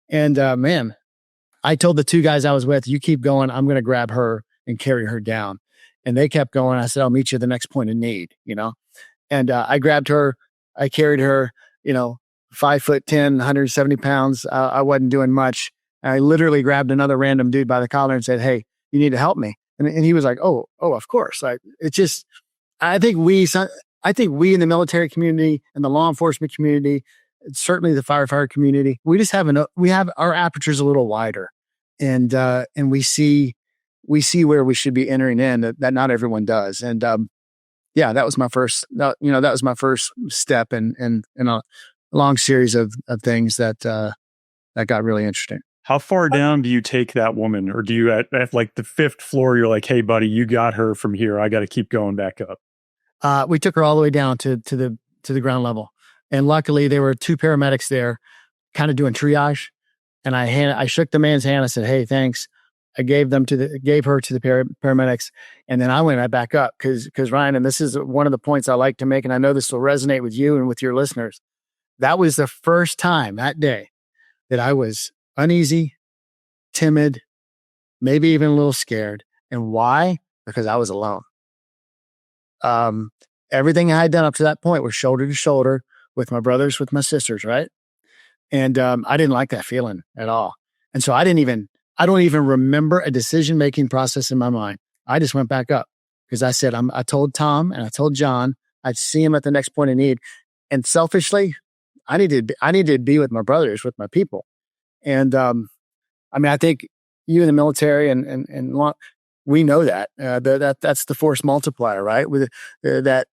And man, I told the two guys I was with, you keep going, I'm going to grab her and carry her down. And they kept going. I said, I'll meet you at the next point of need, And I grabbed her, I carried her, 5'10", 170 pounds. I wasn't doing much. I literally grabbed another random dude by the collar and said, "Hey, you need to help me." And he was like, "Oh, of course." I think we in the military community and the law enforcement community, certainly the firefighter community, we just have our apertures a little wider, and we see where we should be entering in that not everyone does. And yeah, that was my first step in a long series of things that got really interesting. How far down do you take that woman? Or do you at like the 5th floor, you're like, "Hey buddy, you got her from here. I got to keep going back up." We took her all the way down to the ground level. And luckily there were 2 paramedics there kind of doing triage. And I shook the man's hand. I said, "Hey, thanks." I gave her to the paramedics. And then I went right back up because Ryan, and this is one of the points I like to make, and I know this will resonate with you and with your listeners. That was the first time that day that I was uneasy, timid, maybe even a little scared. And why? Because I was alone. Everything I had done up to that point was shoulder to shoulder with my brothers, with my sisters, right? And I didn't like that feeling at all. And so I don't even remember a decision-making process in my mind. I just went back up because I said, I told Tom and I told John I'd see him at the next point of need. And selfishly, I needed to be with my brothers, with my people. And I think you in the military and we know that that's the force multiplier, right? With that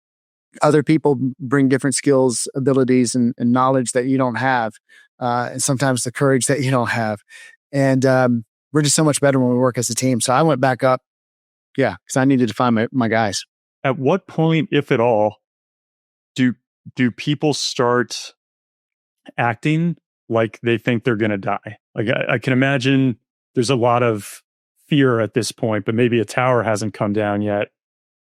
other people bring different skills, abilities, and knowledge that you don't have, and sometimes the courage that you don't have. And we're just so much better when we work as a team. So I went back up, because I needed to find my guys. At what point, if at all, do people start acting like they think they're going to die? Like I can imagine there's a lot of fear at this point, but maybe a tower hasn't come down yet.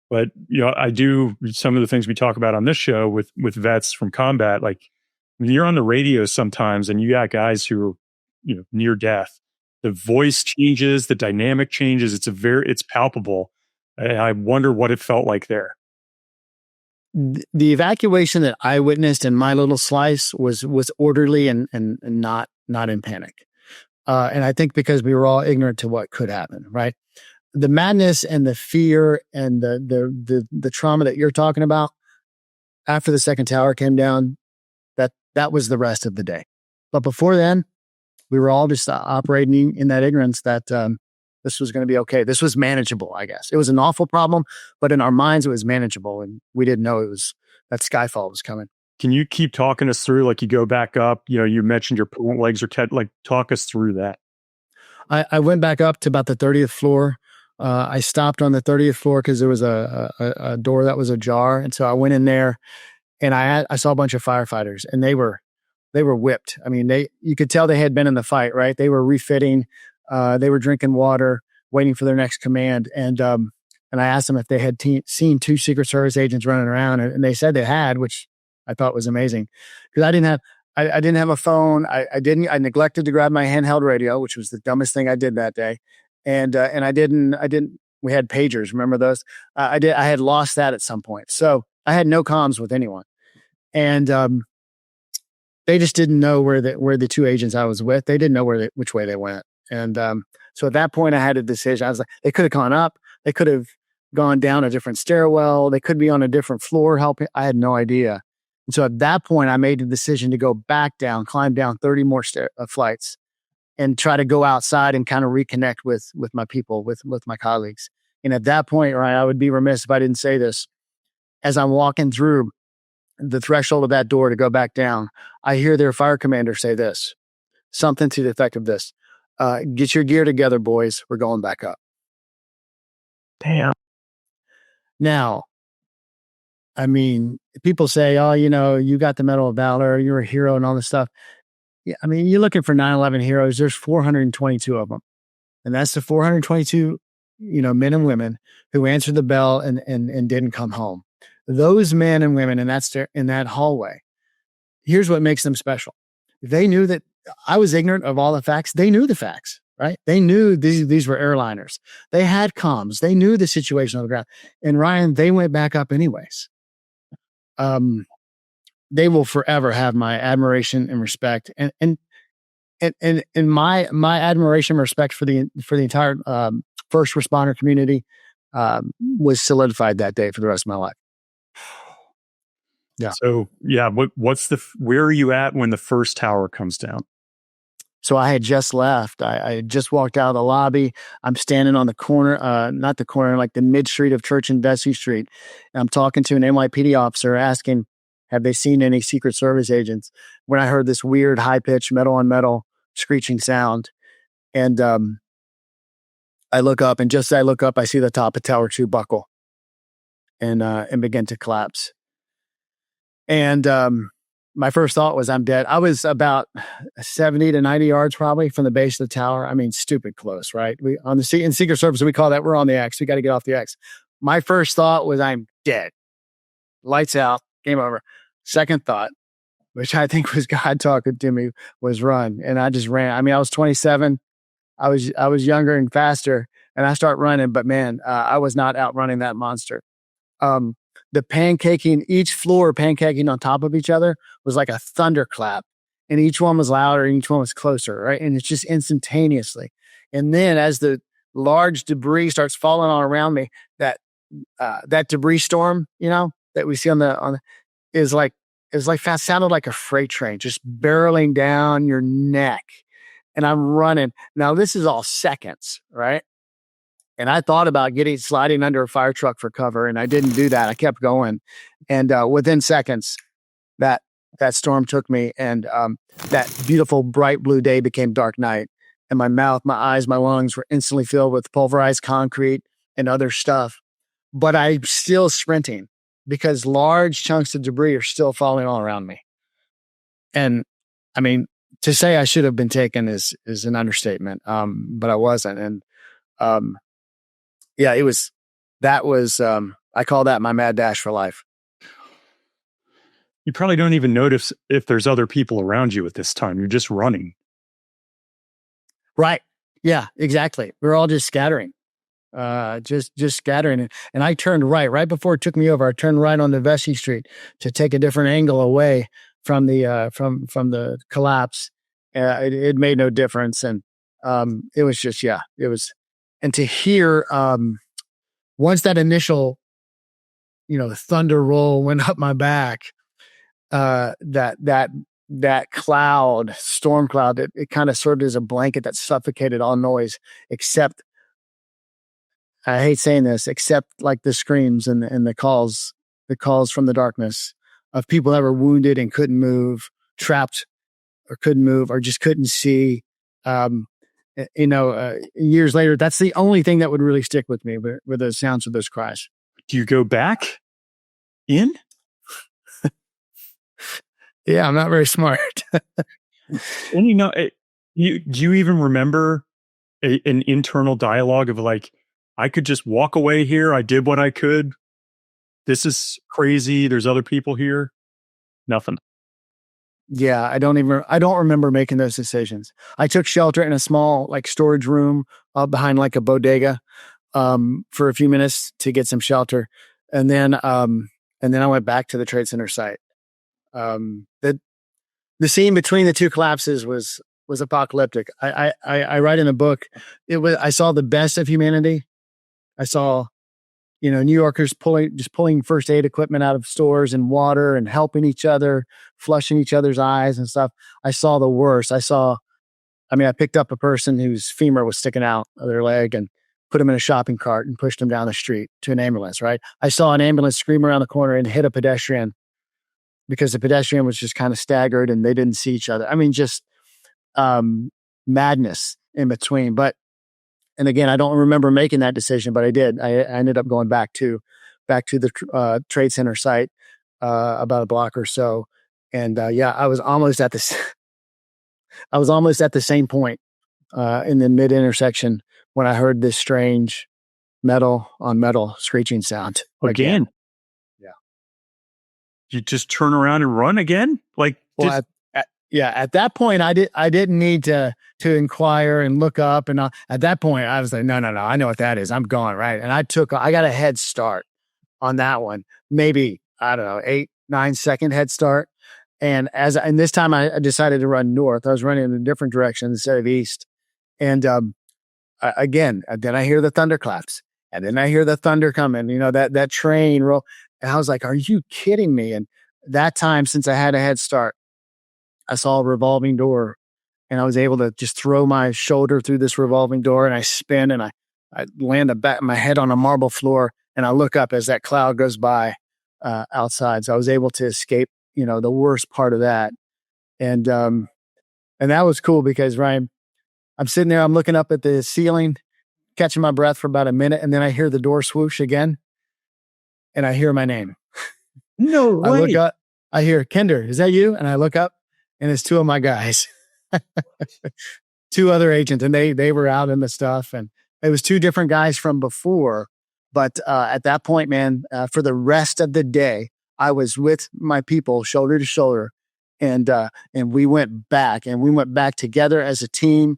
But I do some of the things we talk about on this show with vets from combat. Like when you're on the radio sometimes, and you got guys who are near death, the voice changes, the dynamic changes. It's palpable. I wonder what it felt like there. The evacuation that I witnessed in my little slice was orderly and not in panic. And I think because we were all ignorant to what could happen, right? The madness and the fear and the trauma that you're talking about after the second tower came down, that was the rest of the day. But before then, we were all just operating in that ignorance that this was going to be okay. This was manageable, I guess. It was an awful problem, but in our minds, it was manageable. And we didn't know that skyfall was coming. Can you keep talking us through, like you go back up, you mentioned your pulling legs are talk us through that. I went back up to about the 30th floor. I stopped on the 30th floor because there was a door that was ajar. And so I went in there and I saw a bunch of firefighters, and they were whipped. I mean, you could tell they had been in the fight, right? They were refitting. They were drinking water, waiting for their next command. And I asked them if they had seen 2 Secret Service agents running around, and they said they had, which I thought was amazing because I didn't have a phone. I neglected to grab my handheld radio, which was the dumbest thing I did that day. And I didn't, we had pagers. Remember those? I had lost that at some point. So I had no comms with anyone. And, they just didn't know where the 2 agents I was with, they didn't know which way they went. And, so at that point I had a decision. I was like, they could have gone up. They could have gone down a different stairwell. They could be on a different floor helping. I had no idea. And so at that point I made the decision to go back down, climb down 30 more flights, and try to go outside and kind of reconnect with my people, with my colleagues. And at that point, Ryan, I would be remiss if I didn't say this. As I'm walking through, the threshold of that door to go back down, I hear their fire commander say this, something to the effect of this: "Get your gear together, boys. We're going back up." Damn. Now, I mean, people say, "Oh, you got the Medal of Valor. You're a hero," and all this stuff. Yeah, I mean, you're looking for 9/11 heroes. There's 422 of them, and that's the 422, men and women who answered the bell and didn't come home. Those men and women, and that's in that hallway. Here's what makes them special. They knew that I was ignorant of all the facts. They knew the facts, right? They knew these were airliners. They had comms. They knew the situation on the ground. And Ryan, they went back up anyways. They will forever have my admiration and respect, and my admiration and respect for the entire first responder community was solidified that day for the rest of my life. Yeah. So yeah, where are you at when the first tower comes down? So I had just left. I had just walked out of the lobby. I'm standing on the corner, not the corner, like the mid street of Church and Vesey Street. And I'm talking to an NYPD officer asking, have they seen any Secret Service agents? When I heard this weird high pitched metal on metal screeching sound. And I look up, and just as I look up, I see the top of Tower 2 buckle and begin to collapse. And my first thought was, I'm dead. I was about 70 to 90 yards probably from the base of the tower. I mean, stupid close, right? In Secret Service, we call that, we're on the X. We got to get off the X. My first thought was, I'm dead. Lights out, game over. Second thought, which I think was God talking to me, was run. And I just ran. I mean, I was 27. I was younger and faster, and I start running, but man, I was not outrunning that monster. The pancaking, each floor pancaking on top of each other was like a thunderclap, and each one was louder and each one was closer, right? And it's just instantaneously. And then as the large debris starts falling all around me, that debris storm, that we see is like fast, sounded like a freight train just barreling down your neck. And I'm running. Now this is all seconds, right? And I thought about sliding under a fire truck for cover, and I didn't do that. I kept going. And within seconds, that storm took me, and that beautiful bright blue day became dark night. And my mouth, my eyes, my lungs were instantly filled with pulverized concrete and other stuff. But I'm still sprinting because large chunks of debris are still falling all around me. And I mean, to say I should have been taken is an understatement. But I wasn't. And yeah, I call that my mad dash for life. You probably don't even notice if there's other people around you at this time. You're just running. Right. Yeah, exactly. We're all just scattering, just scattering. And I turned right before it took me over. I turned right onto Vesey Street to take a different angle away from the, from the collapse. It made no difference. And it was just, it was. And to hear, once that initial, thunder roll went up my back, that storm cloud, it kind of served as a blanket that suffocated all noise, except, I hate saying this, except like the screams and the calls from the darkness of people that were wounded and couldn't move, trapped or couldn't move or just couldn't see. Years later, that's the only thing that would really stick with me were the sounds of those cries. Do you go back in? Yeah, I'm not very smart. And do you even remember an internal dialogue of like, I could just walk away here. I did what I could. This is crazy. There's other people here. Nothing. Yeah, I don't remember making those decisions. I took shelter in a small storage room behind like a bodega for a few minutes to get some shelter, and then I went back to the Trade Center site. The scene between the two collapses was apocalyptic. I write in the book. I saw the best of humanity. I saw New Yorkers pulling first aid equipment out of stores and water and helping each other, flushing each other's eyes and stuff. I saw the worst. I picked up a person whose femur was sticking out of their leg and put him in a shopping cart and pushed him down the street to an ambulance, right? I saw an ambulance scream around the corner and hit a pedestrian because the pedestrian was just kind of staggered and they didn't see each other. I mean, just madness in between. And again, I don't remember making that decision, but I did. I ended up going back to the Trade Center site about a block or so. And I was almost at the same point in the mid intersection when I heard this strange metal on metal screeching sound again. Yeah. You just turn around and run again? Like, well, at that point, I didn't need to inquire and look up. And at that point, I was like, no, I know what that is. I'm going, right. And I got a head start on that one. Maybe, I don't know, 8-9 second head start. And this time I decided to run north. I was running in a different direction instead of east. And then I hear the thunderclaps, and then I hear the thunder coming, that train roll. And I was like, are you kidding me? And that time, since I had a head start, I saw a revolving door, and I was able to just throw my shoulder through this revolving door, and I spin, and I land my head on a marble floor, and I look up as that cloud goes by outside. So I was able to escape, the worst part of that. And that was cool because, Ryan, I'm sitting there, I'm looking up at the ceiling, catching my breath for about a minute, and then I hear the door swoosh again, and I hear my name. No way. I look up, I hear, Kinder, is that you? And I look up, and it's two of my guys, 2 other agents, and they were out in the stuff, and it was 2 different guys from before. But at that point, man, for the rest of the day, I was with my people shoulder to shoulder, and we went back together as a team,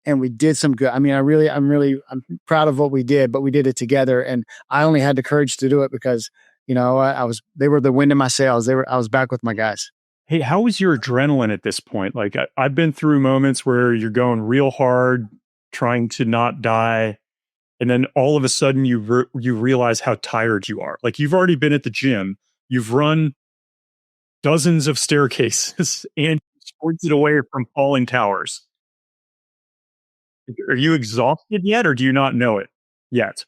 and we did some good. I mean, I'm proud of what we did, but we did it together, and I only had the courage to do it because, they were the wind in my sails. I was back with my guys. Hey, how was your adrenaline at this point? Like, I've been through moments where you're going real hard, trying to not die. And then all of a sudden you realize how tired you are. Like, you've already been at the gym, you've run dozens of staircases and sprinted away from falling towers. Are you exhausted yet, or do you not know it yet?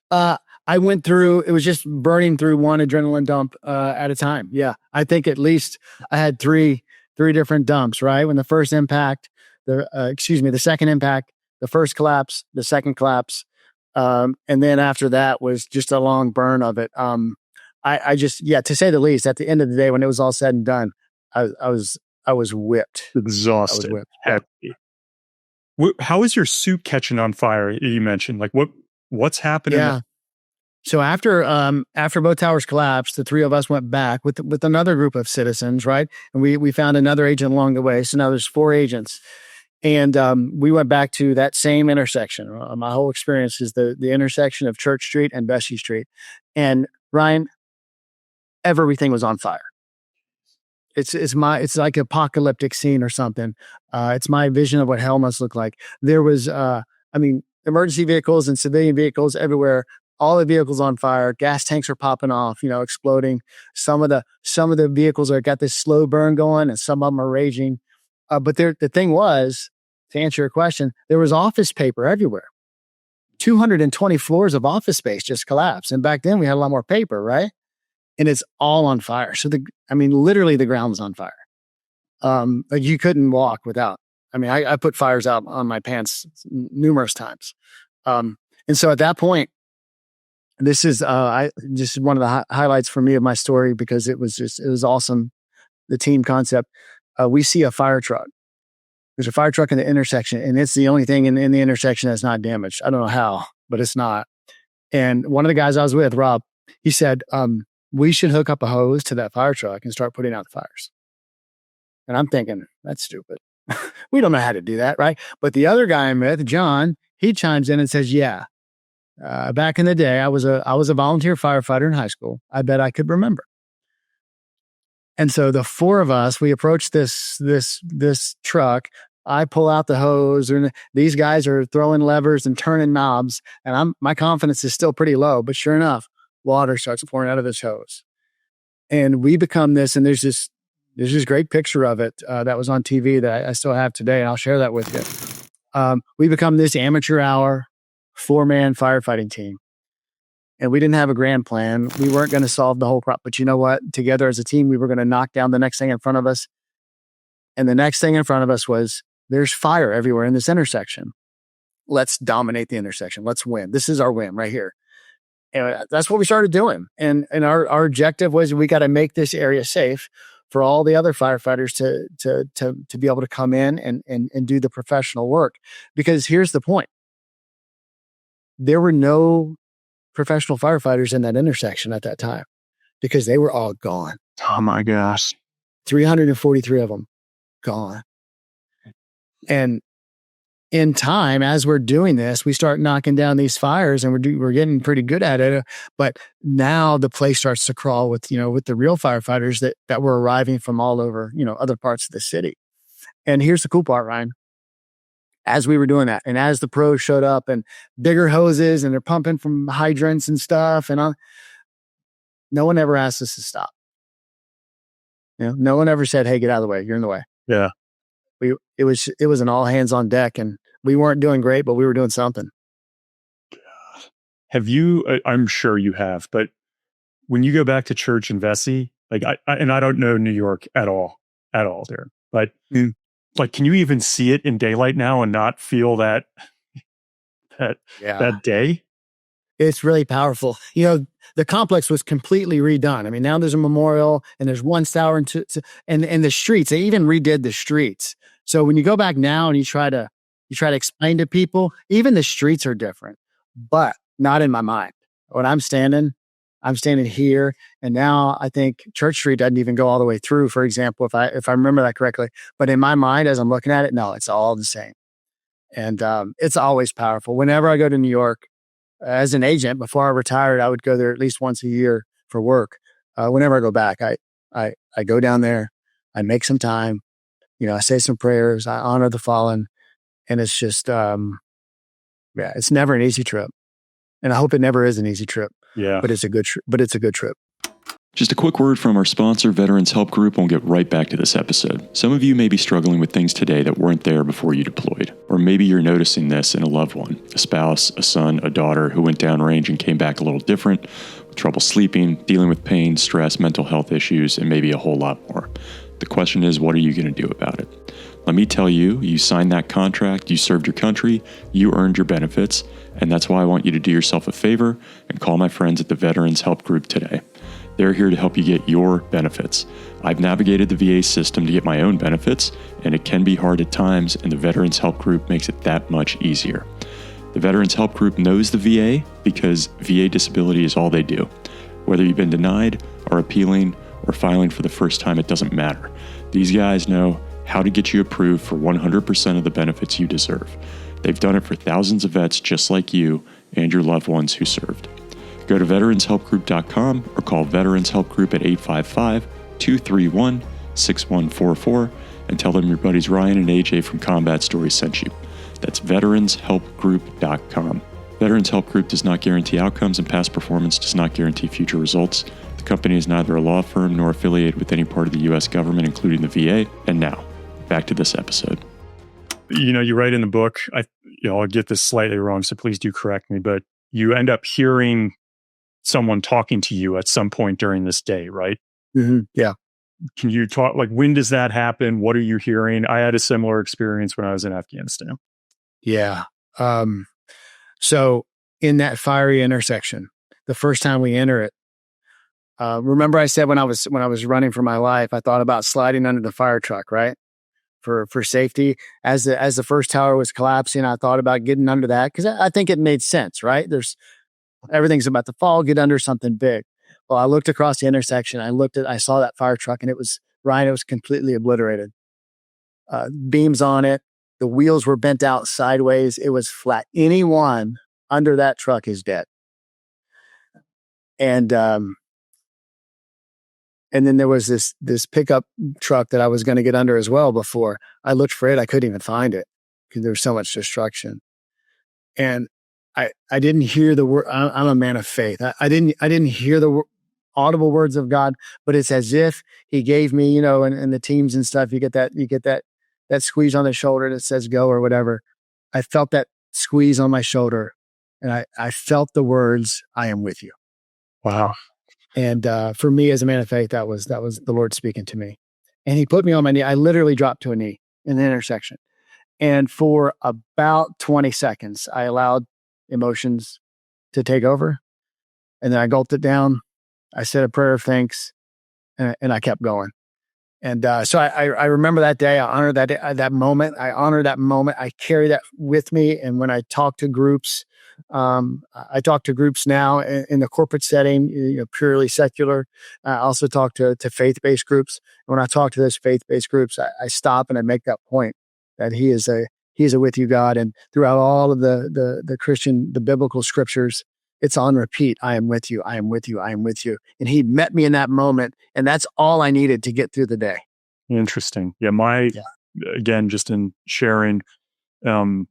I went through, it was just burning through one adrenaline dump at a time. Yeah. I think at least I had three different dumps, right? When the first impact, the second impact, the first collapse, the second collapse. And then after that was just a long burn of it. To say the least, at the end of the day, when it was all said and done, I was whipped. Exhausted. Happy. How is your suit catching on fire? You mentioned, like, what's happening? Yeah. So after both towers collapsed, the 3 of us went back with another group of citizens, right? And we found another agent along the way. So now there's 4 agents. And we went back to that same intersection. My whole experience is the intersection of Church Street and Bessie Street. And Ryan, everything was on fire. It's like an apocalyptic scene or something. It's my vision of what hell must look like. There was, emergency vehicles and civilian vehicles everywhere. All the vehicles on fire. Gas tanks are popping off, exploding. Some of the vehicles are got this slow burn going, and some of them are raging. But the thing was, to answer your question, there was office paper everywhere. 220 floors of office space just collapsed. And back then we had a lot more paper, right? And it's all on fire. So literally the ground was on fire. Like, you couldn't walk without. I put fires out on my pants numerous times. And so at that point, this is just one of the highlights for me of my story, because it was awesome. The team concept. We see a fire truck. There's a fire truck in the intersection, and it's the only thing in the intersection that's not damaged. I don't know how, but it's not. And one of the guys I was with, Rob, he said, we should hook up a hose to that fire truck and start putting out the fires. And I'm thinking, that's stupid. We don't know how to do that, right? But the other guy I'm with, John, he chimes in and says, yeah, back in the day, I was a volunteer firefighter in high school. I bet I could remember. And so the 4 of us, we approach this truck. I pull out the hose, and these guys are throwing levers and turning knobs. And my confidence is still pretty low, but sure enough, water starts pouring out of this hose. And we become this, and there's this great picture of it that was on TV that I still have today, and I'll share that with you. We become this amateur hour 4-man firefighting team. And we didn't have a grand plan. We weren't going to solve the whole problem. But you know what? Together as a team, we were going to knock down the next thing in front of us. And the next thing in front of us was, there's fire everywhere in this intersection. Let's dominate the intersection. Let's win. This is our win right here. And that's what we started doing. And our objective was, we got to make this area safe for all the other firefighters to be able to come in and do the professional work. Because here's the point. There were no professional firefighters in that intersection at that time, because they were all gone. Oh my gosh. 343 of them gone. And in time, as we're doing this, we start knocking down these fires, and we're getting pretty good at it. But now the place starts to crawl with the real firefighters that were arriving from all over, other parts of the city. And here's the cool part, Ryan. As we were doing that, and as the pros showed up and bigger hoses, and they're pumping from hydrants and stuff, and no one ever asked us to stop. No one ever said, "Hey, get out of the way. You're in the way." Yeah. It was an all hands on deck, and we weren't doing great, but we were doing something. Have you? I'm sure you have, but when you go back to church in Vesey, like I don't know New York at all there, but like, can you even see it in daylight now and not feel that day? It's really powerful. The complex was completely redone. I mean, now there's a memorial, and there's one tower, and the streets. They even redid the streets. So when you go back now and you try to explain to people, even the streets are different, but not in my mind. When I'm standing here, and now I think Church Street doesn't even go all the way through, for example, if I remember that correctly. But in my mind, as I'm looking at it, no, it's all the same. And it's always powerful. Whenever I go to New York, as an agent, before I retired, I would go there at least once a year for work. Whenever I go back, I go down there, I make some time, I say some prayers, I honor the fallen, and it's just, it's never an easy trip. And I hope it never is an easy trip. Yeah. But it's a good trip. Just a quick word from our sponsor, Veterans Help Group, and we'll get right back to this episode. Some of you may be struggling with things today that weren't there before you deployed. Or maybe you're noticing this in a loved one, a spouse, a son, a daughter who went downrange and came back a little different, with trouble sleeping, dealing with pain, stress, mental health issues, and maybe a whole lot more. The question is, what are you going to do about it? Let me tell you, you signed that contract, you served your country, you earned your benefits, and that's why I want you to do yourself a favor and call my friends at the Veterans Help Group today. They're here to help you get your benefits. I've navigated the VA system to get my own benefits, and it can be hard at times, and the Veterans Help Group makes it that much easier. The Veterans Help Group knows the VA because VA disability is all they do. Whether you've been denied, or appealing, or filing for the first time, it doesn't matter. These guys know how to get you approved for 100% of the benefits you deserve. They've done it for thousands of vets just like you and your loved ones who served. Go to veteranshelpgroup.com or call Veterans Help Group at 855-231-6144 and tell them your buddies Ryan and AJ from Combat Stories sent you. That's veteranshelpgroup.com. Veterans Help Group does not guarantee outcomes, and past performance does not guarantee future results. The company is neither a law firm nor affiliated with any part of the U.S. government, including the VA. And now, back to this episode. You write in the book, I'll get this slightly wrong, so please do correct me, but you end up hearing someone talking to you at some point during this day, right? Mm-hmm. Yeah. Can you talk, like, when does that happen? What are you hearing? I had a similar experience when I was in Afghanistan. Yeah. So in that fiery intersection, the first time we enter it, remember I said when I was running for my life, I thought about sliding under the fire truck, right? For safety. As the first tower was collapsing, I thought about getting under that because I think it made sense, right? Everything's about to fall, get under something big. Well, I looked across the intersection. I saw that fire truck, and it was completely obliterated. Beams on it. The wheels were bent out sideways. It was flat. Anyone under that truck is dead. And then there was this pickup truck that I was going to get under as well. Before I looked for it, I couldn't even find it because there was so much destruction. And I didn't hear the word. I'm a man of faith. I didn't hear the audible words of God, but it's as if He gave me, and the teams and stuff. You get that squeeze on the shoulder that says go or whatever. I felt that squeeze on my shoulder, and I felt the words, "I am with you." Wow. And for me, as a man of faith, that was the Lord speaking to me. And he put me on my knee. I literally dropped to a knee in the intersection. And for about 20 seconds, I allowed emotions to take over. And then I gulped it down. I said a prayer of thanks, and I kept going. And so I remember that day. I honor that moment. I honor that moment. I carry that with me. And when I talk to groups, I talk to groups now in the corporate setting, purely secular. I also talk to faith-based groups. When I talk to those faith-based groups, I stop and I make that point that He is a with you God. And throughout all of the Christian, the biblical scriptures, it's on repeat. I am with you. I am with you. I am with you. And He met me in that moment. And that's all I needed to get through the day. Interesting. Yeah. Again, just in sharing, I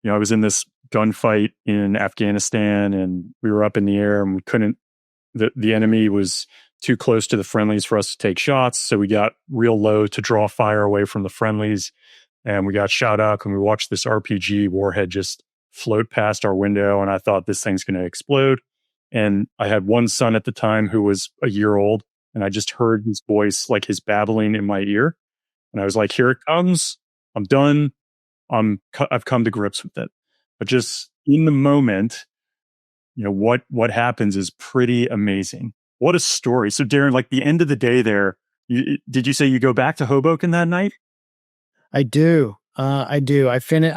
was in this gunfight in Afghanistan and we were up in the air and we couldn't, the enemy was too close to the friendlies for us to take shots. So we got real low to draw fire away from the friendlies. And we got shot up and we watched this RPG warhead just float past our window. And I thought this thing's going to explode. And I had one son at the time who was a year old. And I just heard his voice, like his babbling in my ear. And I was like, here it comes. I'm done. I've come to grips with it. But just in the moment, what happens is pretty amazing. What a story. So Darren, like the end of the day there, did you say you go back to Hoboken that night? I do. I do. I didn't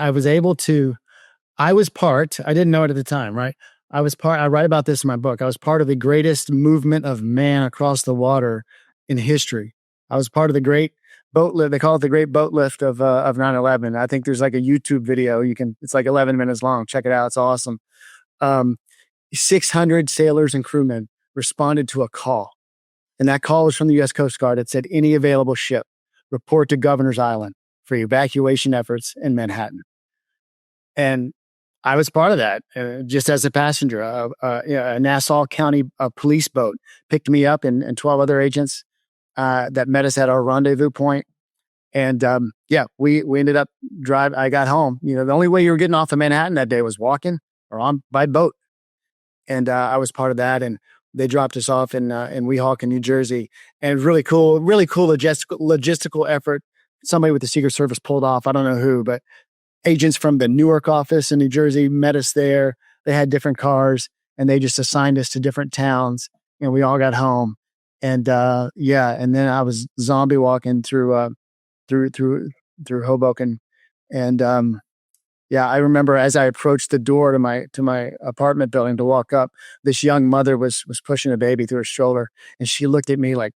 know it at the time, right? I write about this in my book. I was part of the greatest movement of man across the water in history. I was part of the great boat lift. They call it the great boat lift of 9/11. I think there's like a YouTube video. It's like 11 minutes long. Check it out. It's awesome. 600 sailors and crewmen responded to a call. And that call was from the U.S. Coast Guard. It said, any available ship, report to Governor's Island for evacuation efforts in Manhattan. And I was part of that, just as a passenger. A Nassau County police boat picked me up and 12 other agents that met us at our rendezvous point. And we ended up driving. I got home. The only way you were getting off of Manhattan that day was walking or by boat. And I was part of that. And they dropped us off in Weehawken, New Jersey. And it was really cool logistical effort. Somebody with the Secret Service pulled off. I don't know who, but agents from the Newark office in New Jersey met us there. They had different cars and they just assigned us to different towns and we all got home. And and then I was zombie walking through Hoboken. And I remember as I approached the door to my apartment building to walk up, this young mother was pushing a baby through her stroller and she looked at me like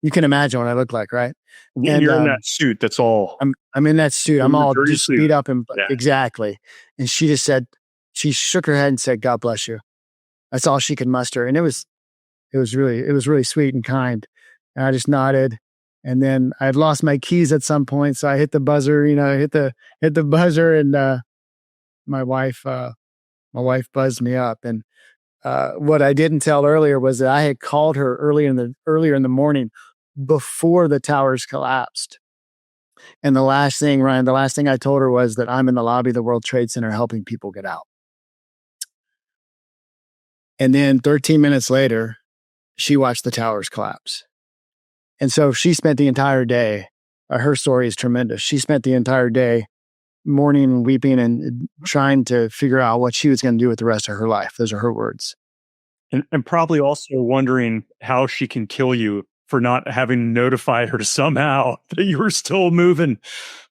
you can imagine what I look like, right? And you're in that suit. That's all. I'm in that suit. I'm all just beat up and yeah. Exactly. And she just said, she shook her head and said, "God bless you." That's all she could muster. And it was really sweet and kind. And I just nodded. And then I had lost my keys at some point. So I hit the buzzer, hit the buzzer and my wife buzzed me up. And what I didn't tell earlier was that I had called her earlier in the morning before the towers collapsed. And the last thing I told her was that I'm in the lobby of the World Trade Center helping people get out. And then 13 minutes later, she watched the towers collapse. And so she spent the entire day, her story is tremendous. She spent the entire day mourning and weeping and trying to figure out what she was going to do with the rest of her life. Those are her words. And probably also wondering how she can kill you for not having notified her somehow that you were still moving.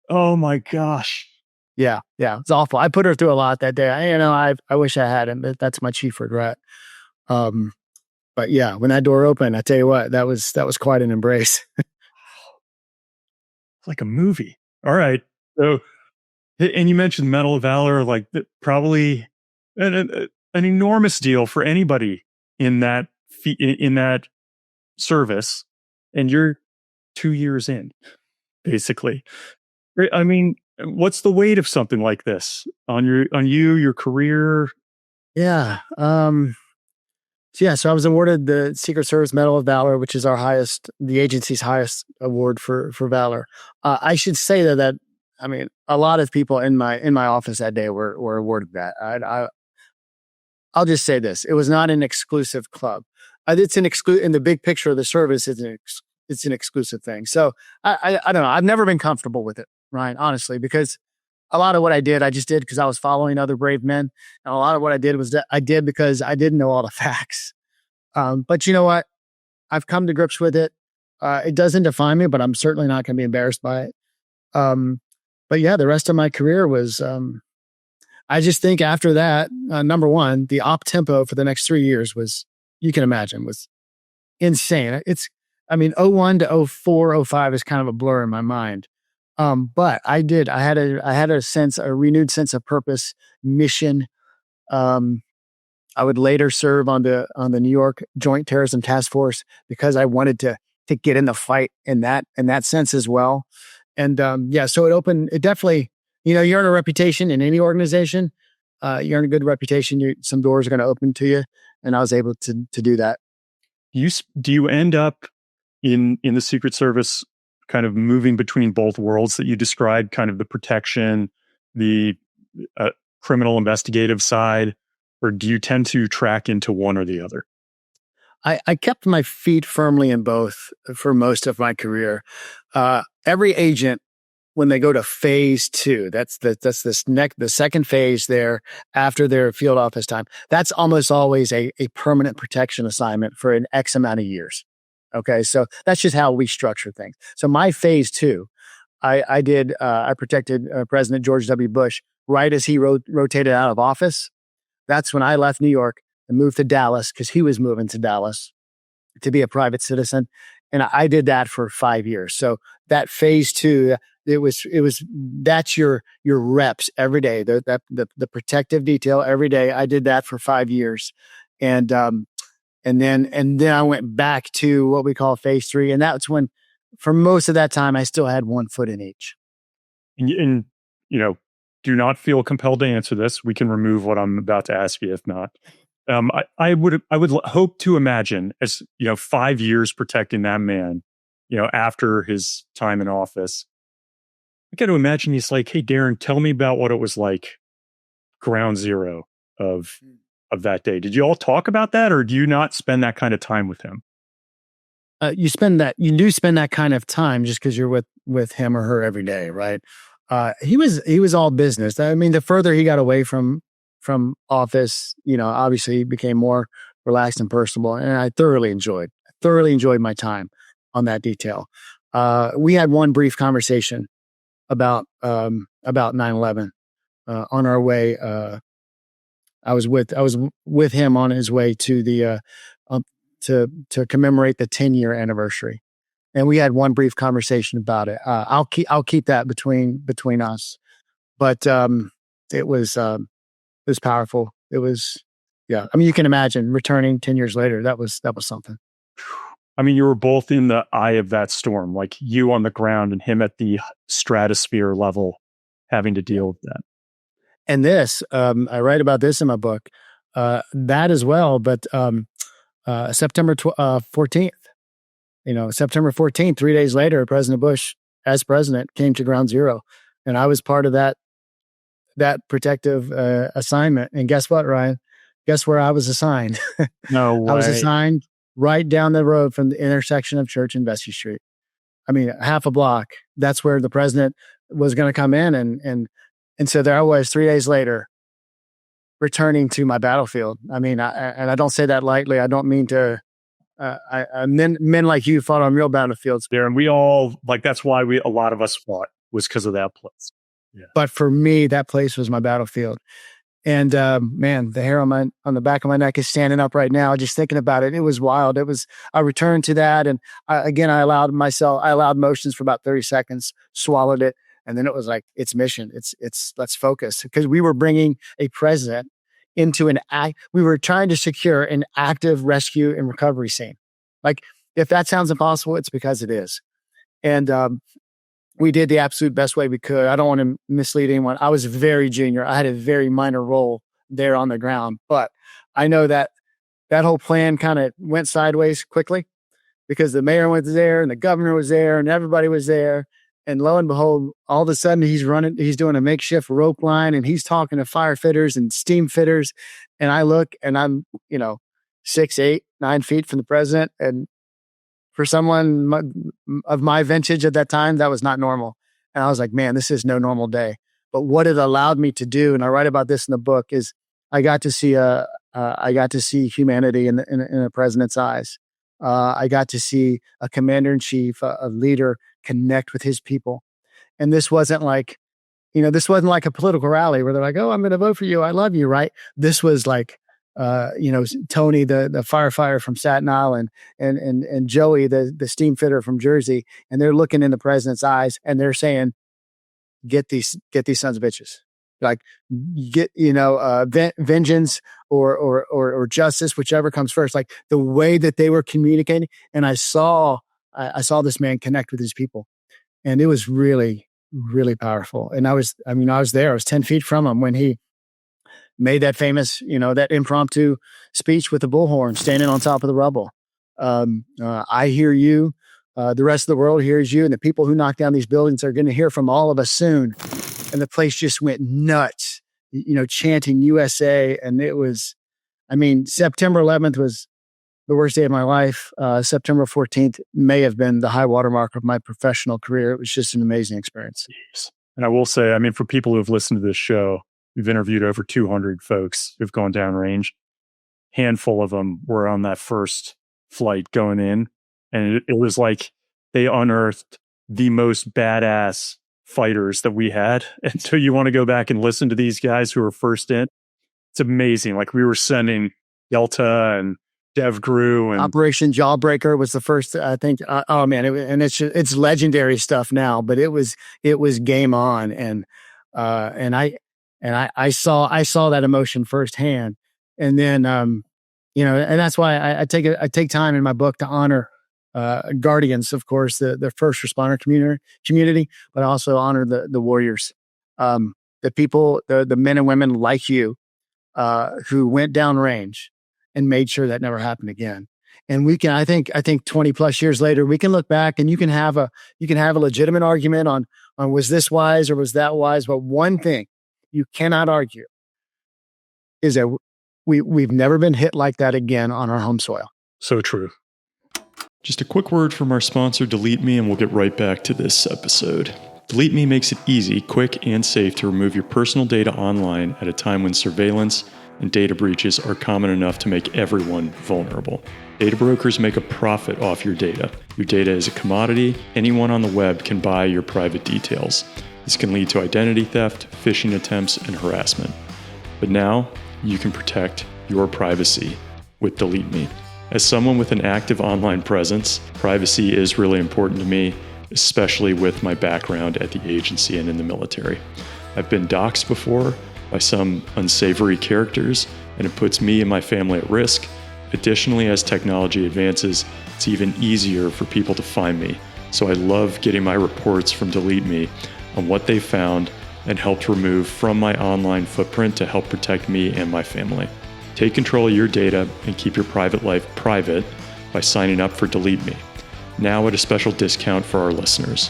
Oh my gosh. Yeah. It's awful. I put her through a lot that day. I wish I hadn't, but that's my chief regret. But yeah, when that door opened, I tell you what, that was quite an embrace. It's like a movie. All right. So, and you mentioned Medal of Valor, like probably an enormous deal for anybody in that service, and you're 2 years in, basically. I mean, what's the weight of something like this on your career? Yeah. So I was awarded the Secret Service Medal of Valor, which is the agency's highest award for valor. I should say that a lot of people in my office that day were awarded that. I'll just say this: it was not an exclusive club. It's an in the big picture of the service. It's an exclusive thing. So I don't know. I've never been comfortable with it, Ryan, honestly, because a lot of what I did, I just did because I was following other brave men, and a lot of what I did was that I did because I didn't know all the facts. But you know what? I've come to grips with it. It doesn't define me, but I'm certainly not going to be embarrassed by it. But yeah, the rest of my career was. I just think after that, number one, the op tempo for the next 3 years was, you can imagine, was insane. I mean, 01 to 04, 05 is kind of a blur in my mind. But I had a renewed sense of purpose, mission. I would later serve on the New York Joint Terrorism Task Force because I wanted to get in the fight in that sense as well. And so it definitely, you earn a reputation in any organization. You earn a good reputation. Some doors are going to open to you, and I was able to do that. Do you end up in the Secret Service kind of moving between both worlds that you described, kind of the protection, the criminal investigative side, or do you tend to track into one or the other? I kept my feet firmly in both for most of my career. Every agent, when they go to phase 2, that's the second phase there after their field office time, that's almost always a permanent protection assignment for an X amount of years. Okay. So that's just how we structure things. So my phase 2, I protected President George W. Bush right as he rotated out of office. That's when I left New York and moved to Dallas because he was moving to Dallas to be a private citizen. And I did that for 5 years. So that phase 2, that's your reps every day. The protective detail every day. I did that for 5 years. And then I went back to what we call phase 3. And that's when, for most of that time, I still had one foot in each. And do not feel compelled to answer this. We can remove what I'm about to ask you if not. I would hope to imagine, as 5 years protecting that man, after his time in office, I got to imagine he's like, "Hey, Darren, tell me about what it was like, ground zero of that day." Did you all talk about that, or do you not spend that kind of time with him? You do spend that kind of time just because you're with him or her every day, right? He was all business. I mean, the further he got away from office, obviously he became more relaxed and personable, and I thoroughly enjoyed my time on that detail. We had one brief conversation about 9/11 on our way. I was with him on his way to the to commemorate the 10-year anniversary, and we had one brief conversation about it. I'll keep that between us, but it was powerful. It was, yeah. I mean, you can imagine returning 10 years later. That was something. I mean, you were both in the eye of that storm, like you on the ground and him at the stratosphere level, having to deal with that. And this, I write about this in my book, that as well. But September 14th, September 14th, 3 days later, President Bush, as president, came to ground zero, and I was part of that protective assignment. And guess what, Ryan? Guess where I was assigned? No way. I was assigned right down the road from the intersection of Church and Vesey Street. I mean, half a block. That's where the president was going to come in. And so there I was 3 days later, returning to my battlefield. I mean, and I don't say that lightly. I don't mean to, men like you fought on real battlefields. Darren, we all, that's why a lot of us fought, was because of that place. Yeah. But for me, that place was my battlefield. And man, the hair on the back of my neck is standing up right now, just thinking about it. It was wild. I returned to that. And I allowed motions for about 30 seconds, swallowed it. And then it was like, it's mission. It's let's focus, because we were bringing a president into we were trying to secure an active rescue and recovery scene. Like, if that sounds impossible, it's because it is. And we did the absolute best way we could. I don't want to mislead anyone. I was very junior. I had a very minor role there on the ground, but I know that whole plan kind of went sideways quickly, because the mayor was there and the governor was there and everybody was there. And lo and behold, all of a sudden he's doing a makeshift rope line and he's talking to firefitters and steam fitters. And I look and I'm, 6, 8, 9 feet from the president. And for someone of my vintage at that time, that was not normal. And I was like, man, this is no normal day. But what it allowed me to do, and I write about this in the book, is I got to see humanity in a president's eyes. I got to see a commander in chief, a leader, connect with his people. And this wasn't like a political rally where they're like, "Oh, I'm going to vote for you. I love you." Right? This was like, Tony, the firefighter from Staten Island, and Joey, the steam fitter from Jersey, and they're looking in the president's eyes and they're saying, "Get these sons of bitches." Like, get, vengeance or justice, whichever comes first. Like the way that they were communicating, and I saw this man connect with his people, and it was really, really powerful. And I was there. I was 10 feet from him when he made that famous, that impromptu speech with the bullhorn, standing on top of the rubble. I hear you. The rest of the world hears you, and the people who knock down these buildings are going to hear from all of us soon. And the place just went nuts, chanting USA. And it was, September 11th was the worst day of my life. September 14th may have been the high watermark of my professional career. It was just an amazing experience. Jeez. And I will say, for people who have listened to this show, we've interviewed over 200 folks who've gone downrange. Handful of them were on that first flight going in. And it was like they unearthed the most badass fighters that we had. And so you want to go back and listen to these guys who were first in. It's amazing. Like we were sending Delta and DevGru and Operation Jawbreaker was the first, I think. Oh man, it's legendary stuff now, but it was game on. And I saw that emotion firsthand. And then, and that's why I take time in my book to honor guardians, of course, the first responder community, but I also honor the warriors, the people, the men and women like you, who went downrange and made sure that never happened again. And we can, I think 20 plus years later, we can look back and you can have a legitimate argument on was this wise or was that wise? But one thing you cannot argue is that we've never been hit like that again on our home soil. So true. Just a quick word from our sponsor, Delete Me, and we'll get right back to this episode. Delete Me makes it easy, quick, and safe to remove your personal data online at a time when surveillance and data breaches are common enough to make everyone vulnerable. Data brokers make a profit off your data. Your data is a commodity. Anyone on the web can buy your private details. This can lead to identity theft, phishing attempts, and harassment. But now, you can protect your privacy with Delete Me. As someone with an active online presence, privacy is really important to me, especially with my background at the agency and in the military. I've been doxxed before by some unsavory characters, and it puts me and my family at risk. Additionally, as technology advances, it's even easier for people to find me. So I love getting my reports from Delete Me on what they found and helped remove from my online footprint to help protect me and my family. Take control of your data and keep your private life private by signing up for Delete Me. Now at a special discount for our listeners.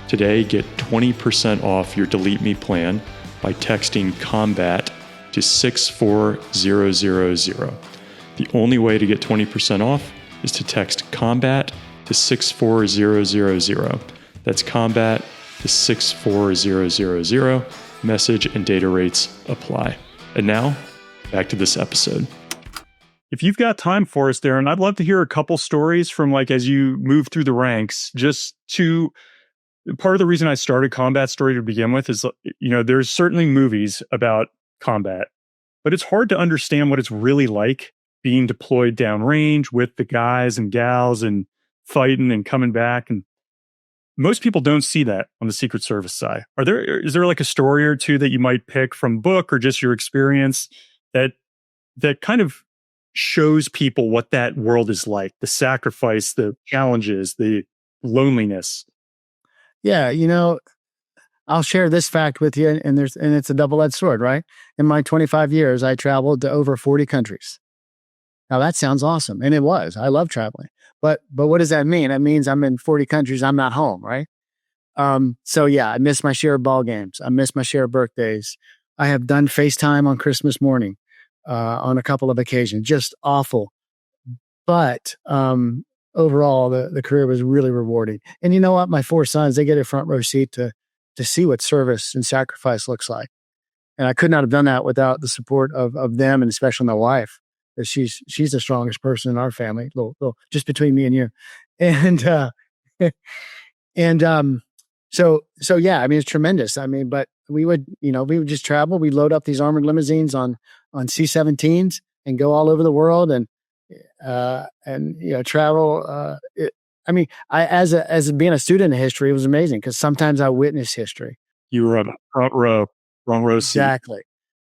Today, get 20% off your Delete Me plan by texting COMBAT to 64000. The only way to get 20% off is to text COMBAT to 64000. That's COMBAT to 64000. Message and data rates apply. And now, back to this episode. If you've got time for us, Darren, I'd love to hear a couple stories from as you move through the ranks. Part of the reason I started Combat Story to begin with is, there's certainly movies about combat, but it's hard to understand what it's really like being deployed downrange with the guys and gals and fighting and coming back. And most people don't see that on the Secret Service side. Is there like a story or two that you might pick from book or just your experience that kind of shows people what that world is like, the sacrifice, the challenges, the loneliness? Yeah, I'll share this fact with you, and it's a double-edged sword, right? In my 25 years, I traveled to over 40 countries. Now that sounds awesome, and it was. I love traveling, but what does that mean? That means I'm in 40 countries. I'm not home, right? So yeah, I miss my share of ball games. I miss my share of birthdays. I have done FaceTime on Christmas morning, on a couple of occasions. Just awful. But overall, the career was really rewarding. And you know what? My 4 sons, they get a front row seat to see what service and sacrifice looks like. And I could not have done that without the support of them, and especially my wife. She's the strongest person in our family, little just between me and you. And and so yeah, I mean, it's tremendous. I mean, but we would just travel. We load up these armored limousines on C-17s and go all over the world and travel. I mean, as being a student in history, it was amazing because sometimes I witness history. You were on front row, wrong row seat. Exactly.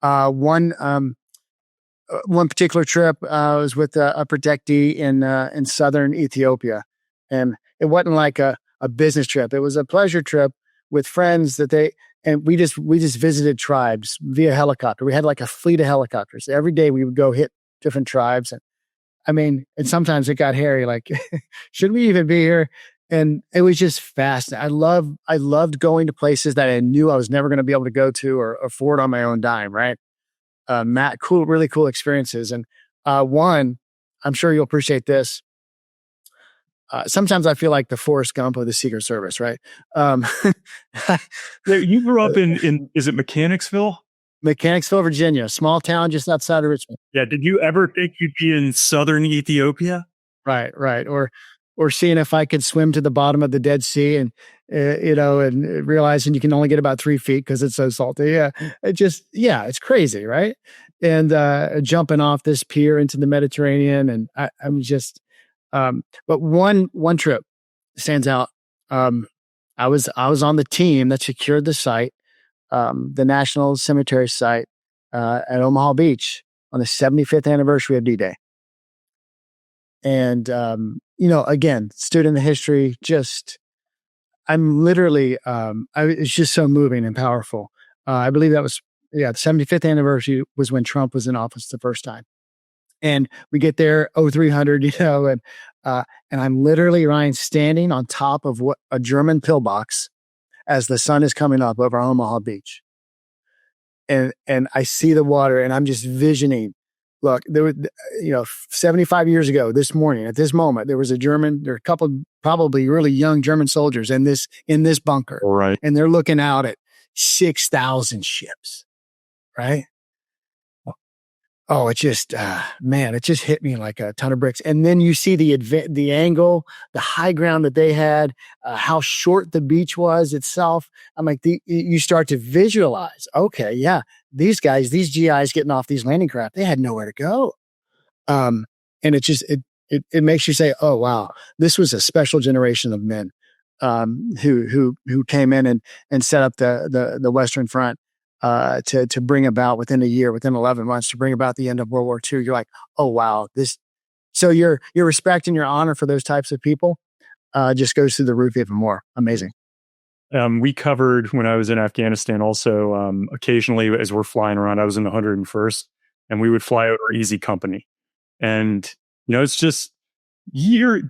One particular trip was with a protectee in southern Ethiopia, and it wasn't like a business trip. It was a pleasure trip with friends and we just visited tribes via helicopter. We had like a fleet of helicopters. Every day we would go hit different tribes. And sometimes it got hairy, like, should we even be here? And it was just fast. I loved going to places that I knew I was never going to be able to go to or afford on my own dime. Right. Really cool experiences. And one, I'm sure you'll appreciate this. Sometimes I feel like the Forrest Gump of the Secret Service, right? You grew up in is it Mechanicsville? Mechanicsville, Virginia, small town just outside of Richmond. Yeah. Did you ever think you'd be in southern Ethiopia? Right. Or seeing if I could swim to the bottom of the Dead Sea and realizing you can only get about 3 feet because it's so salty. Yeah. It's crazy. Right. And jumping off this pier into the Mediterranean. And I'm just, but one trip stands out. I was on the team that secured the site, the National Cemetery site, at Omaha Beach on the 75th anniversary of D-Day. And, again, student of history, I'm literally, it's just so moving and powerful. I believe that was, the 75th anniversary was when Trump was in office the first time. And we get there, 0300, and I'm literally, Ryan, standing on top of a German pillbox as the sun is coming up over Omaha Beach. And I see the water and I'm just visioning. Look, there were, 75 years ago this morning, at this moment, there were a couple probably really young German soldiers in this bunker. Right. And they're looking out at 6,000 ships. Right. Oh, it just, it just hit me like a ton of bricks. And then you see the angle, the high ground that they had, how short the beach was itself. I'm like, you start to visualize, okay, yeah, these guys, these GIs getting off these landing craft, they had nowhere to go. And it just, it makes you say, oh, wow, this was a special generation of men, who came in and set up the Western Front. To bring about within 11 months, to bring about the end of World War II. You're like, oh, wow. So your respect and your honor for those types of people just goes through the roof even more. Amazing. We covered when I was in Afghanistan also, occasionally as we're flying around, I was in the 101st and we would fly over Easy Company. And, it's just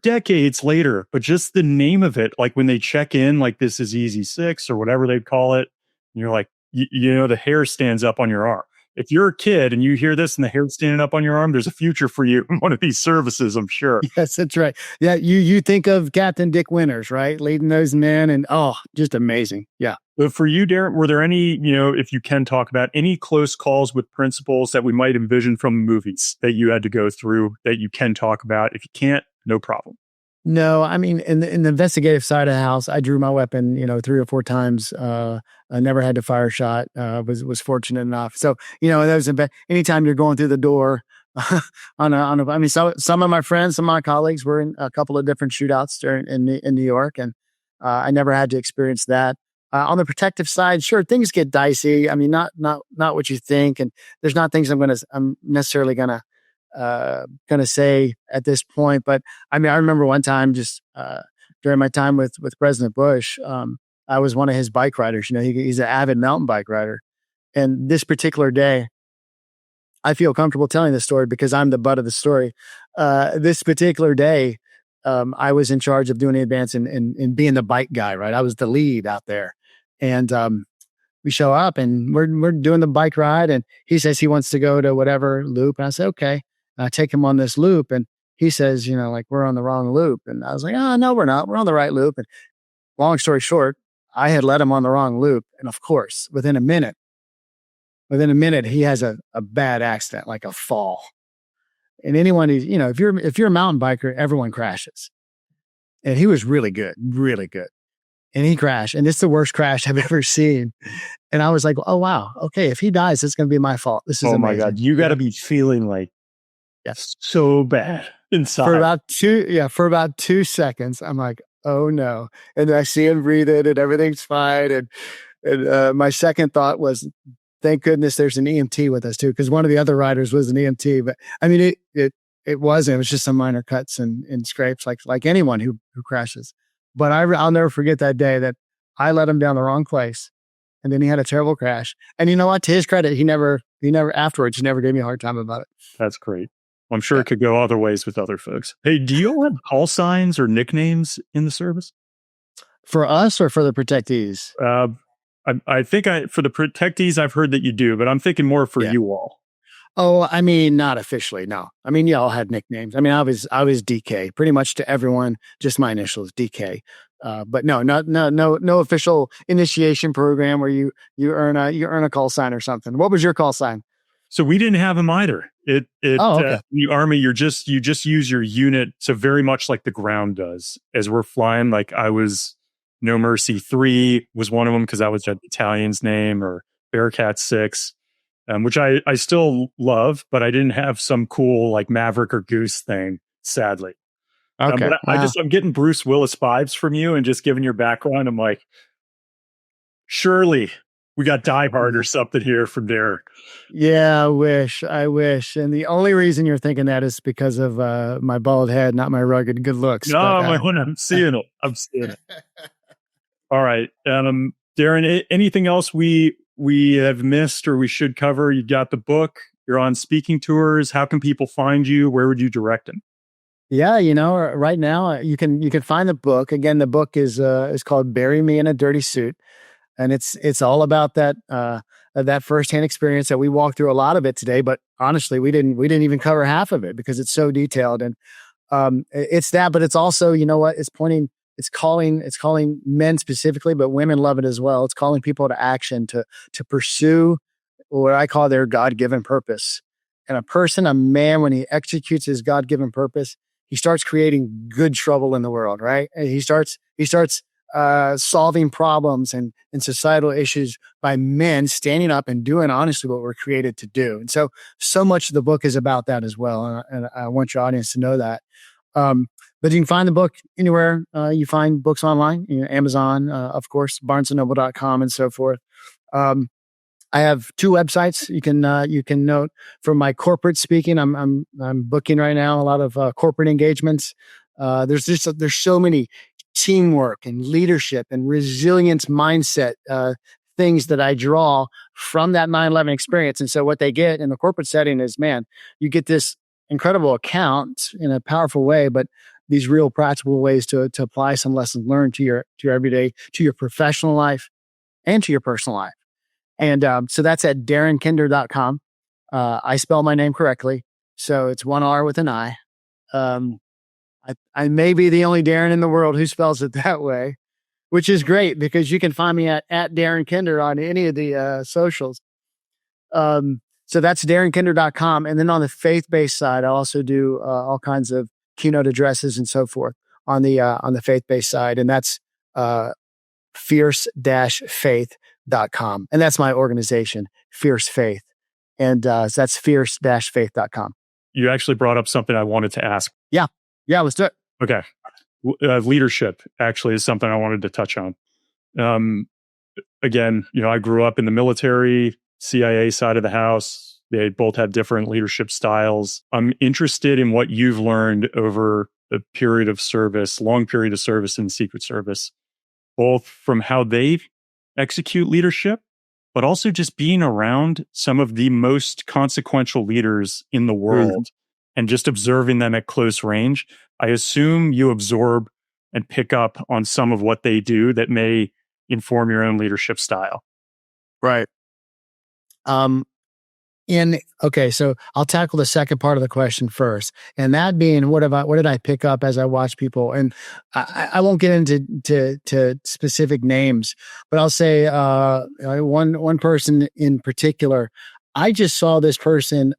decades later, but just the name of it, like when they check in, like this is Easy 6 or whatever they'd call it. And you're like, the hair stands up on your arm. If you're a kid and you hear this and the hair standing up on your arm, there's a future for you in one of these services, I'm sure. Yes, that's right. Yeah, you think of Captain Dick Winters, right? Leading those men and, just amazing. Yeah. But for you, Darren, were there any, if you can talk about any close calls with principals that we might envision from movies that you had to go through that you can talk about? If you can't, no problem. No, I mean, in the investigative side of the house, I drew my weapon, 3 or 4 times. I never had to fire a shot. Was fortunate enough. So, anytime you're going through the door some of my friends, some of my colleagues were in a couple of different shootouts in New York, and I never had to experience that. On the protective side, sure, things get dicey. I mean, not what you think, and there's not things I'm necessarily gonna say at this point. But I mean, I remember one time just during my time with President Bush, I was one of his bike riders. He's an avid mountain bike rider. And this particular day, I feel comfortable telling this story because I'm the butt of the story. This particular day, I was in charge of doing the advance and being the bike guy, right? I was the lead out there. And we show up and we're doing the bike ride. And he says he wants to go to whatever loop. And I said, okay. And I take him on this loop. And he says, like, we're on the wrong loop. And I was like, oh, no, we're not. We're on the right loop. And long story short, I had led him on the wrong loop. And of course, within a minute, he has a bad accident, like a fall. And anyone who's, if you're a mountain biker, everyone crashes. And he was really good. And he crashed. And it's the worst crash I've ever seen. And I was like, oh, wow. Okay. If he dies, it's going to be my fault. This is amazing. My God. You got to be feeling like so bad inside. For about 2 seconds, I'm like, oh no. And I see him breathing and everything's fine. And my second thought was, thank goodness there's an EMT with us too, because one of the other riders was an EMT. But I mean, it wasn't. It was just some minor cuts and scrapes, like anyone who crashes. But I'll never forget that day that I led him down the wrong place, and then he had a terrible crash. And you know what? To his credit, he never afterwards. He never gave me a hard time about it. That's great. I'm sure it could go other ways with other folks. Hey, do you all have call signs or nicknames in the service? For us or for the protectees? I think for the protectees, I've heard that you do, but I'm thinking more for you all. Oh, I mean, not officially, no. I mean, y'all had nicknames. I mean, I was DK pretty much to everyone, just my initials, DK. But no official initiation program where you earn a call sign or something. What was your call sign? So we didn't have them either. Okay. The Army, you just use your unit. So very much like the ground does as we're flying. Like I was No Mercy 3 was one of them because that was a battalion's name, or Bearcat 6. Which I still love, but I didn't have some cool like Maverick or Goose thing, sadly. Okay. But I'm getting Bruce Willis vibes from you, and just given your background, I'm like, surely we got Die Hard or something here from there. Yeah, I wish. And the only reason you're thinking that is because of my bald head, not my rugged good looks. No, I'm seeing it. All right. Darren, anything else we have missed or we should cover? You got the book, you're on speaking tours. How can people find you? Where would you direct them? Yeah, right now you can find the book. Again, the book is called Bury Me in a Dirty Suit. And it's all about that firsthand experience that we walked through a lot of it today, but honestly, we didn't even cover half of it because it's so detailed. And it's that, but it's also, you know what, it's calling men specifically, but women love it as well. It's calling people to action, to pursue what I call their God-given purpose. And a man, when he executes his God-given purpose, he starts creating good trouble in the world, right? And he starts solving problems and societal issues by men standing up and doing honestly what we're created to do. And so much of the book is about that as well. And I want your audience to know that. But you can find the book anywhere you find books online, Amazon, of course, barnesandnoble.com and so forth. I have 2 websites you can note. For my corporate speaking, I'm booking right now a lot of corporate engagements. There's so many teamwork and leadership and resilience mindset things that I draw from that 9/11 experience. And so what they get in the corporate setting is, man, you get this incredible account in a powerful way, but these real practical ways to apply some lessons learned to your everyday, to your professional life and to your personal life. And so that's at darinkinder.com. I spell my name correctly. So it's 1 R with an I. I may be the only Darren in the world who spells it that way, which is great because you can find me at Darin Kinder on any of the socials. So that's darinkinder.com. And then on the faith-based side, I also do all kinds of keynote addresses and so forth on the faith-based side. And that's fierce-faith.com. And that's my organization, Fierce Faith. And so that's fierce-faith.com. You actually brought up something I wanted to ask. Yeah, let's do it. Okay. Leadership actually is something I wanted to touch on. Again, I grew up in the military, CIA side of the house. They both have different leadership styles. I'm interested in what you've learned over a period of service, long period of service in the Secret Service, both from how they execute leadership, but also just being around some of the most consequential leaders in the world. and just observing them at close range, I assume you absorb and pick up on some of what they do that may inform your own leadership style. Right. So I'll tackle the second part of the question first, and that being, what did I pick up as I watch people? And I won't get into to specific names, but I'll say one person in particular. I just saw this person.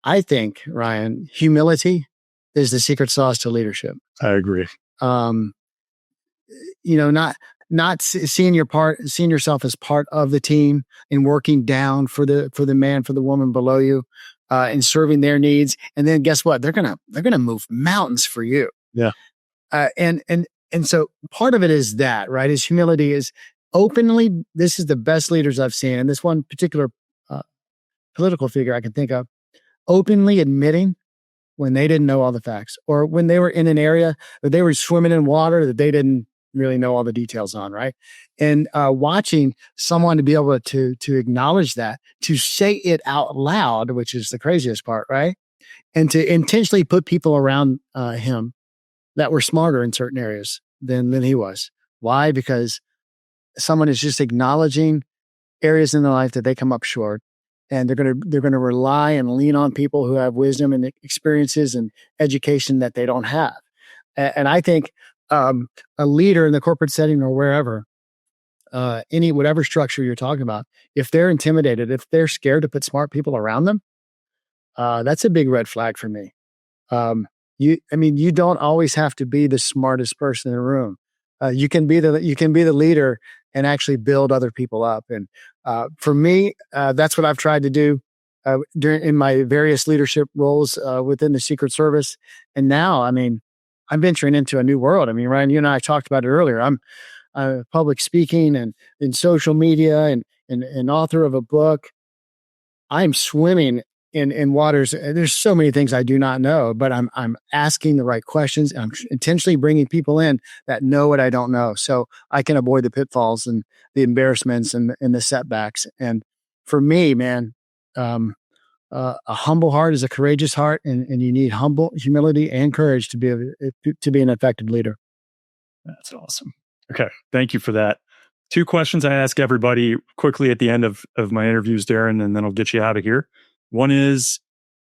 I think, Ryan, humility is the secret sauce to leadership. I agree. Not seeing yourself as part of the team and working down for the man, for the woman below you, and serving their needs. And then guess what? They're gonna move mountains for you. Yeah. And so part of it is that, right? Is humility, is openly. This is the best leaders I've seen, and this one particular political figure I can think of, openly admitting when they didn't know all the facts, or when they were in an area that they were swimming in water that they didn't really know all the details on, right? And watching someone to be able to acknowledge that, to say it out loud, which is the craziest part, right? And to intentionally put people around him that were smarter in certain areas than he was. Why? Because someone is just acknowledging areas in their life that they come up short, and they're gonna rely and lean on people who have wisdom and experiences and education that they don't have. And I think a leader in the corporate setting or wherever, whatever structure you're talking about, if they're intimidated, if they're scared to put smart people around them, that's a big red flag for me. You don't always have to be the smartest person in the room. You can be the leader and actually build other people up. And for me, that's what I've tried to do in my various leadership roles within the Secret Service. And now, I'm venturing into a new world. Ryan, you and I talked about it earlier. I'm public speaking and in social media and author of a book. I'm swimming in waters. There's so many things I do not know, but I'm asking the right questions. I'm intentionally bringing people in that know what I don't know, so I can avoid the pitfalls and the embarrassments and the setbacks. And for me, man, a humble heart is a courageous heart, and you need humility and courage to be an effective leader. That's awesome. Okay, thank you for that. 2 questions I ask everybody quickly at the end of my interviews, Darren, and then I'll get you out of here. One is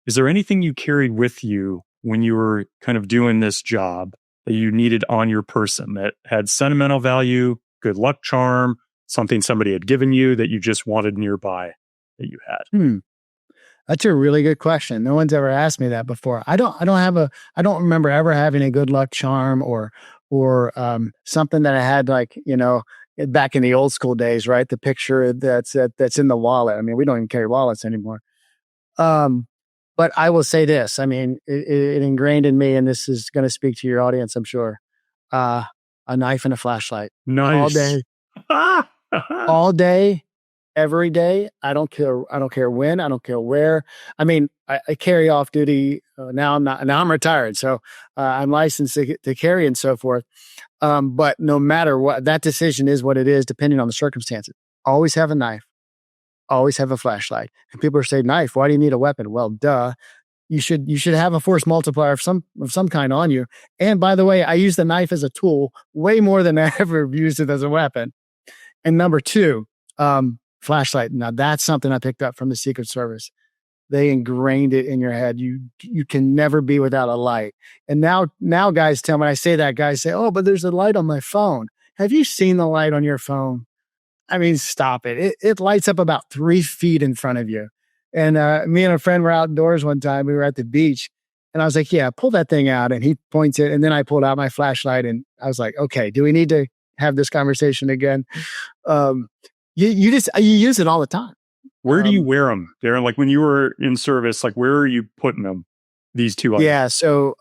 there anything you carried with you when you were kind of doing this job that you needed on your person that had sentimental value, good luck charm, something somebody had given you that you just wanted nearby that you had? That's a really good question. No one's ever asked me that before. I don't remember ever having a good luck charm or something that I had, like, back in the old school days, right? The picture that's in the wallet. We don't even carry wallets anymore. But I will say this. It ingrained in me, and this is going to speak to your audience, I'm sure. A knife and a flashlight. Nice. All day. All day. Every day. I don't care when. I don't care where. I carry off duty. Now I'm retired. So I'm licensed to carry and so forth. But no matter what, that decision is what it is, depending on the circumstances. Always have a knife. Always have a flashlight. And people are saying, knife, why do you need a weapon? Well, duh. You should have a force multiplier of some kind on you. And by the way, I use the knife as a tool way more than I ever used it as a weapon. And number 2, flashlight. Now that's something I picked up from the Secret Service. They ingrained it in your head. You can never be without a light. And now guys tell me, when I say that, guys say, oh, but there's a light on my phone. Have you seen the light on your phone? Stop it. It lights up about 3 feet in front of you. And me and a friend were outdoors one time. We were at the beach, and I was like, yeah, pull that thing out. And he points it. And then I pulled out my flashlight, and I was like, okay, do we need to have this conversation again? You use it all the time. Where do you wear them, Darren? Like when you were in service, like where are you putting them? These 2 items? Yeah. So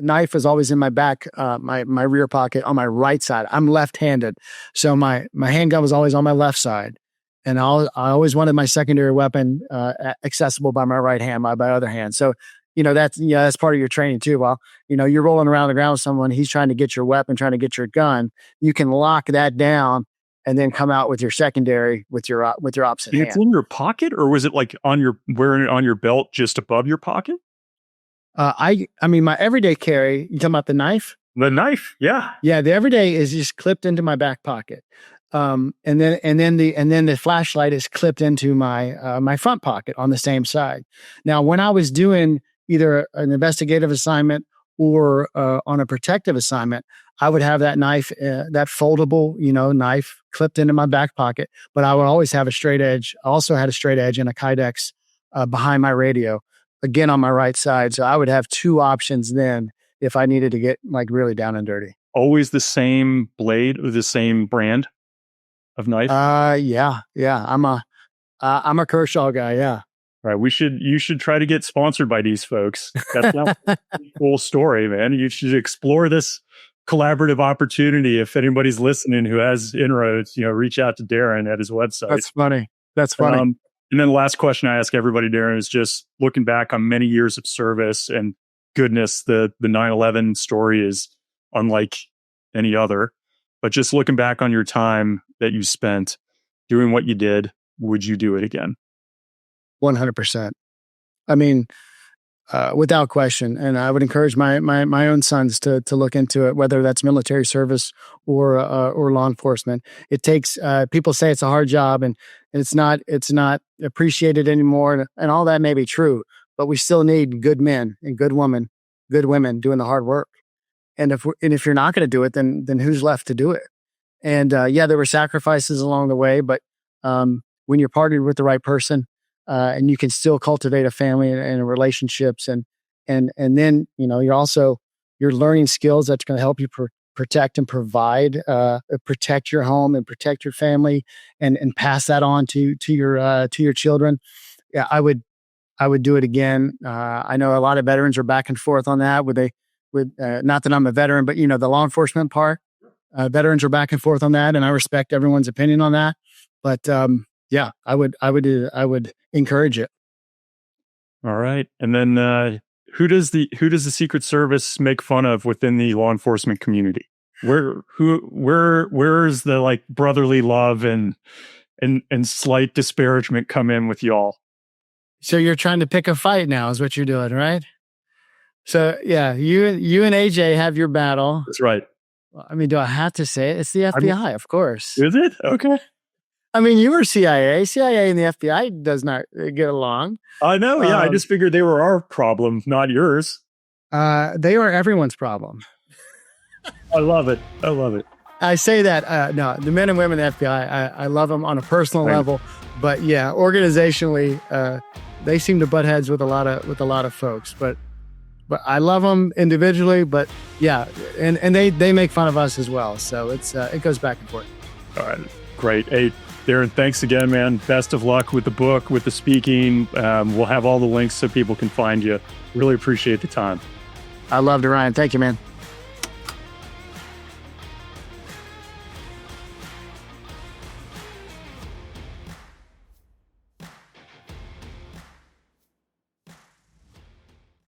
knife is always in my back, my rear pocket on my right side. I'm left-handed. So my handgun was always on my left side. And I always wanted my secondary weapon accessible by my right hand, by my other hand. So, that's part of your training too. While, you're rolling around the ground with someone, he's trying to get your weapon, trying to get your gun. You can lock that down and then come out with your secondary with your opposite hand. It's in your pocket, or was it like wearing it on your belt just above your pocket? I mean, my everyday carry, you talking about the knife? The knife, yeah. Yeah, the everyday is just clipped into my back pocket. And then the flashlight is clipped into my front pocket on the same side. Now, when I was doing either an investigative assignment or on a protective assignment, I would have that knife, that foldable, knife clipped into my back pocket, but I would always have a straight edge. I also had a straight edge and a Kydex behind my radio, again, on my right side. So I would have two options then if I needed to get like really down and dirty. Always the same blade or the same brand of knife? Yeah. I'm a Kershaw guy. Yeah. Right. You should try to get sponsored by these folks. That's not a cool story, man. You should explore this collaborative opportunity. If anybody's listening who has inroads, reach out to Darren at his website. That's funny. And then the last question I ask everybody, Darren, is just looking back on many years of service, and goodness, the 9/11 story is unlike any other. But just looking back on your time that you spent doing what you did, would you do it again? 100%. I mean, without question. And I would encourage my own sons to look into it, whether that's military service or law enforcement. It takes, people say it's a hard job and it's not appreciated anymore. And all that may be true, but we still need good men and good women doing the hard work. And if you're not going to do it, then who's left to do it? And there were sacrifices along the way, but when you're partnered with the right person, and you can still cultivate a family and relationships, and then you're learning skills that's going to help you protect and provide, protect your home and protect your family, and pass that on to your children. Yeah, I would do it again. I know a lot of veterans are back and forth on that. Not that I'm a veteran, but the law enforcement part, veterans are back and forth on that, and I respect everyone's opinion on that. But yeah, I would encourage it. All right. And then who does the Secret Service make fun of within the law enforcement community? Where is the like brotherly love and slight disparagement come in with y'all? So you're trying to pick a fight now is what you're doing, right? So yeah, you and AJ have your battle. That's right. I mean, do I have to say it? It's the FBI, of course. Is it? Okay. I mean, you were CIA. CIA and the FBI does not get along. I know. Yeah, I just figured they were our problem, not yours. They are everyone's problem. I love it. I say that, no, the men and women in the FBI, I love them on a personal level, but yeah, organizationally, they seem to butt heads with a lot of folks, but I love them individually, but yeah, and they make fun of us as well. So it goes back and forth. All right. Great. Hey, Darren, thanks again, man. Best of luck with the book, with the speaking. We'll have all the links so people can find you. Really appreciate the time. I loved it, Ryan. Thank you, man.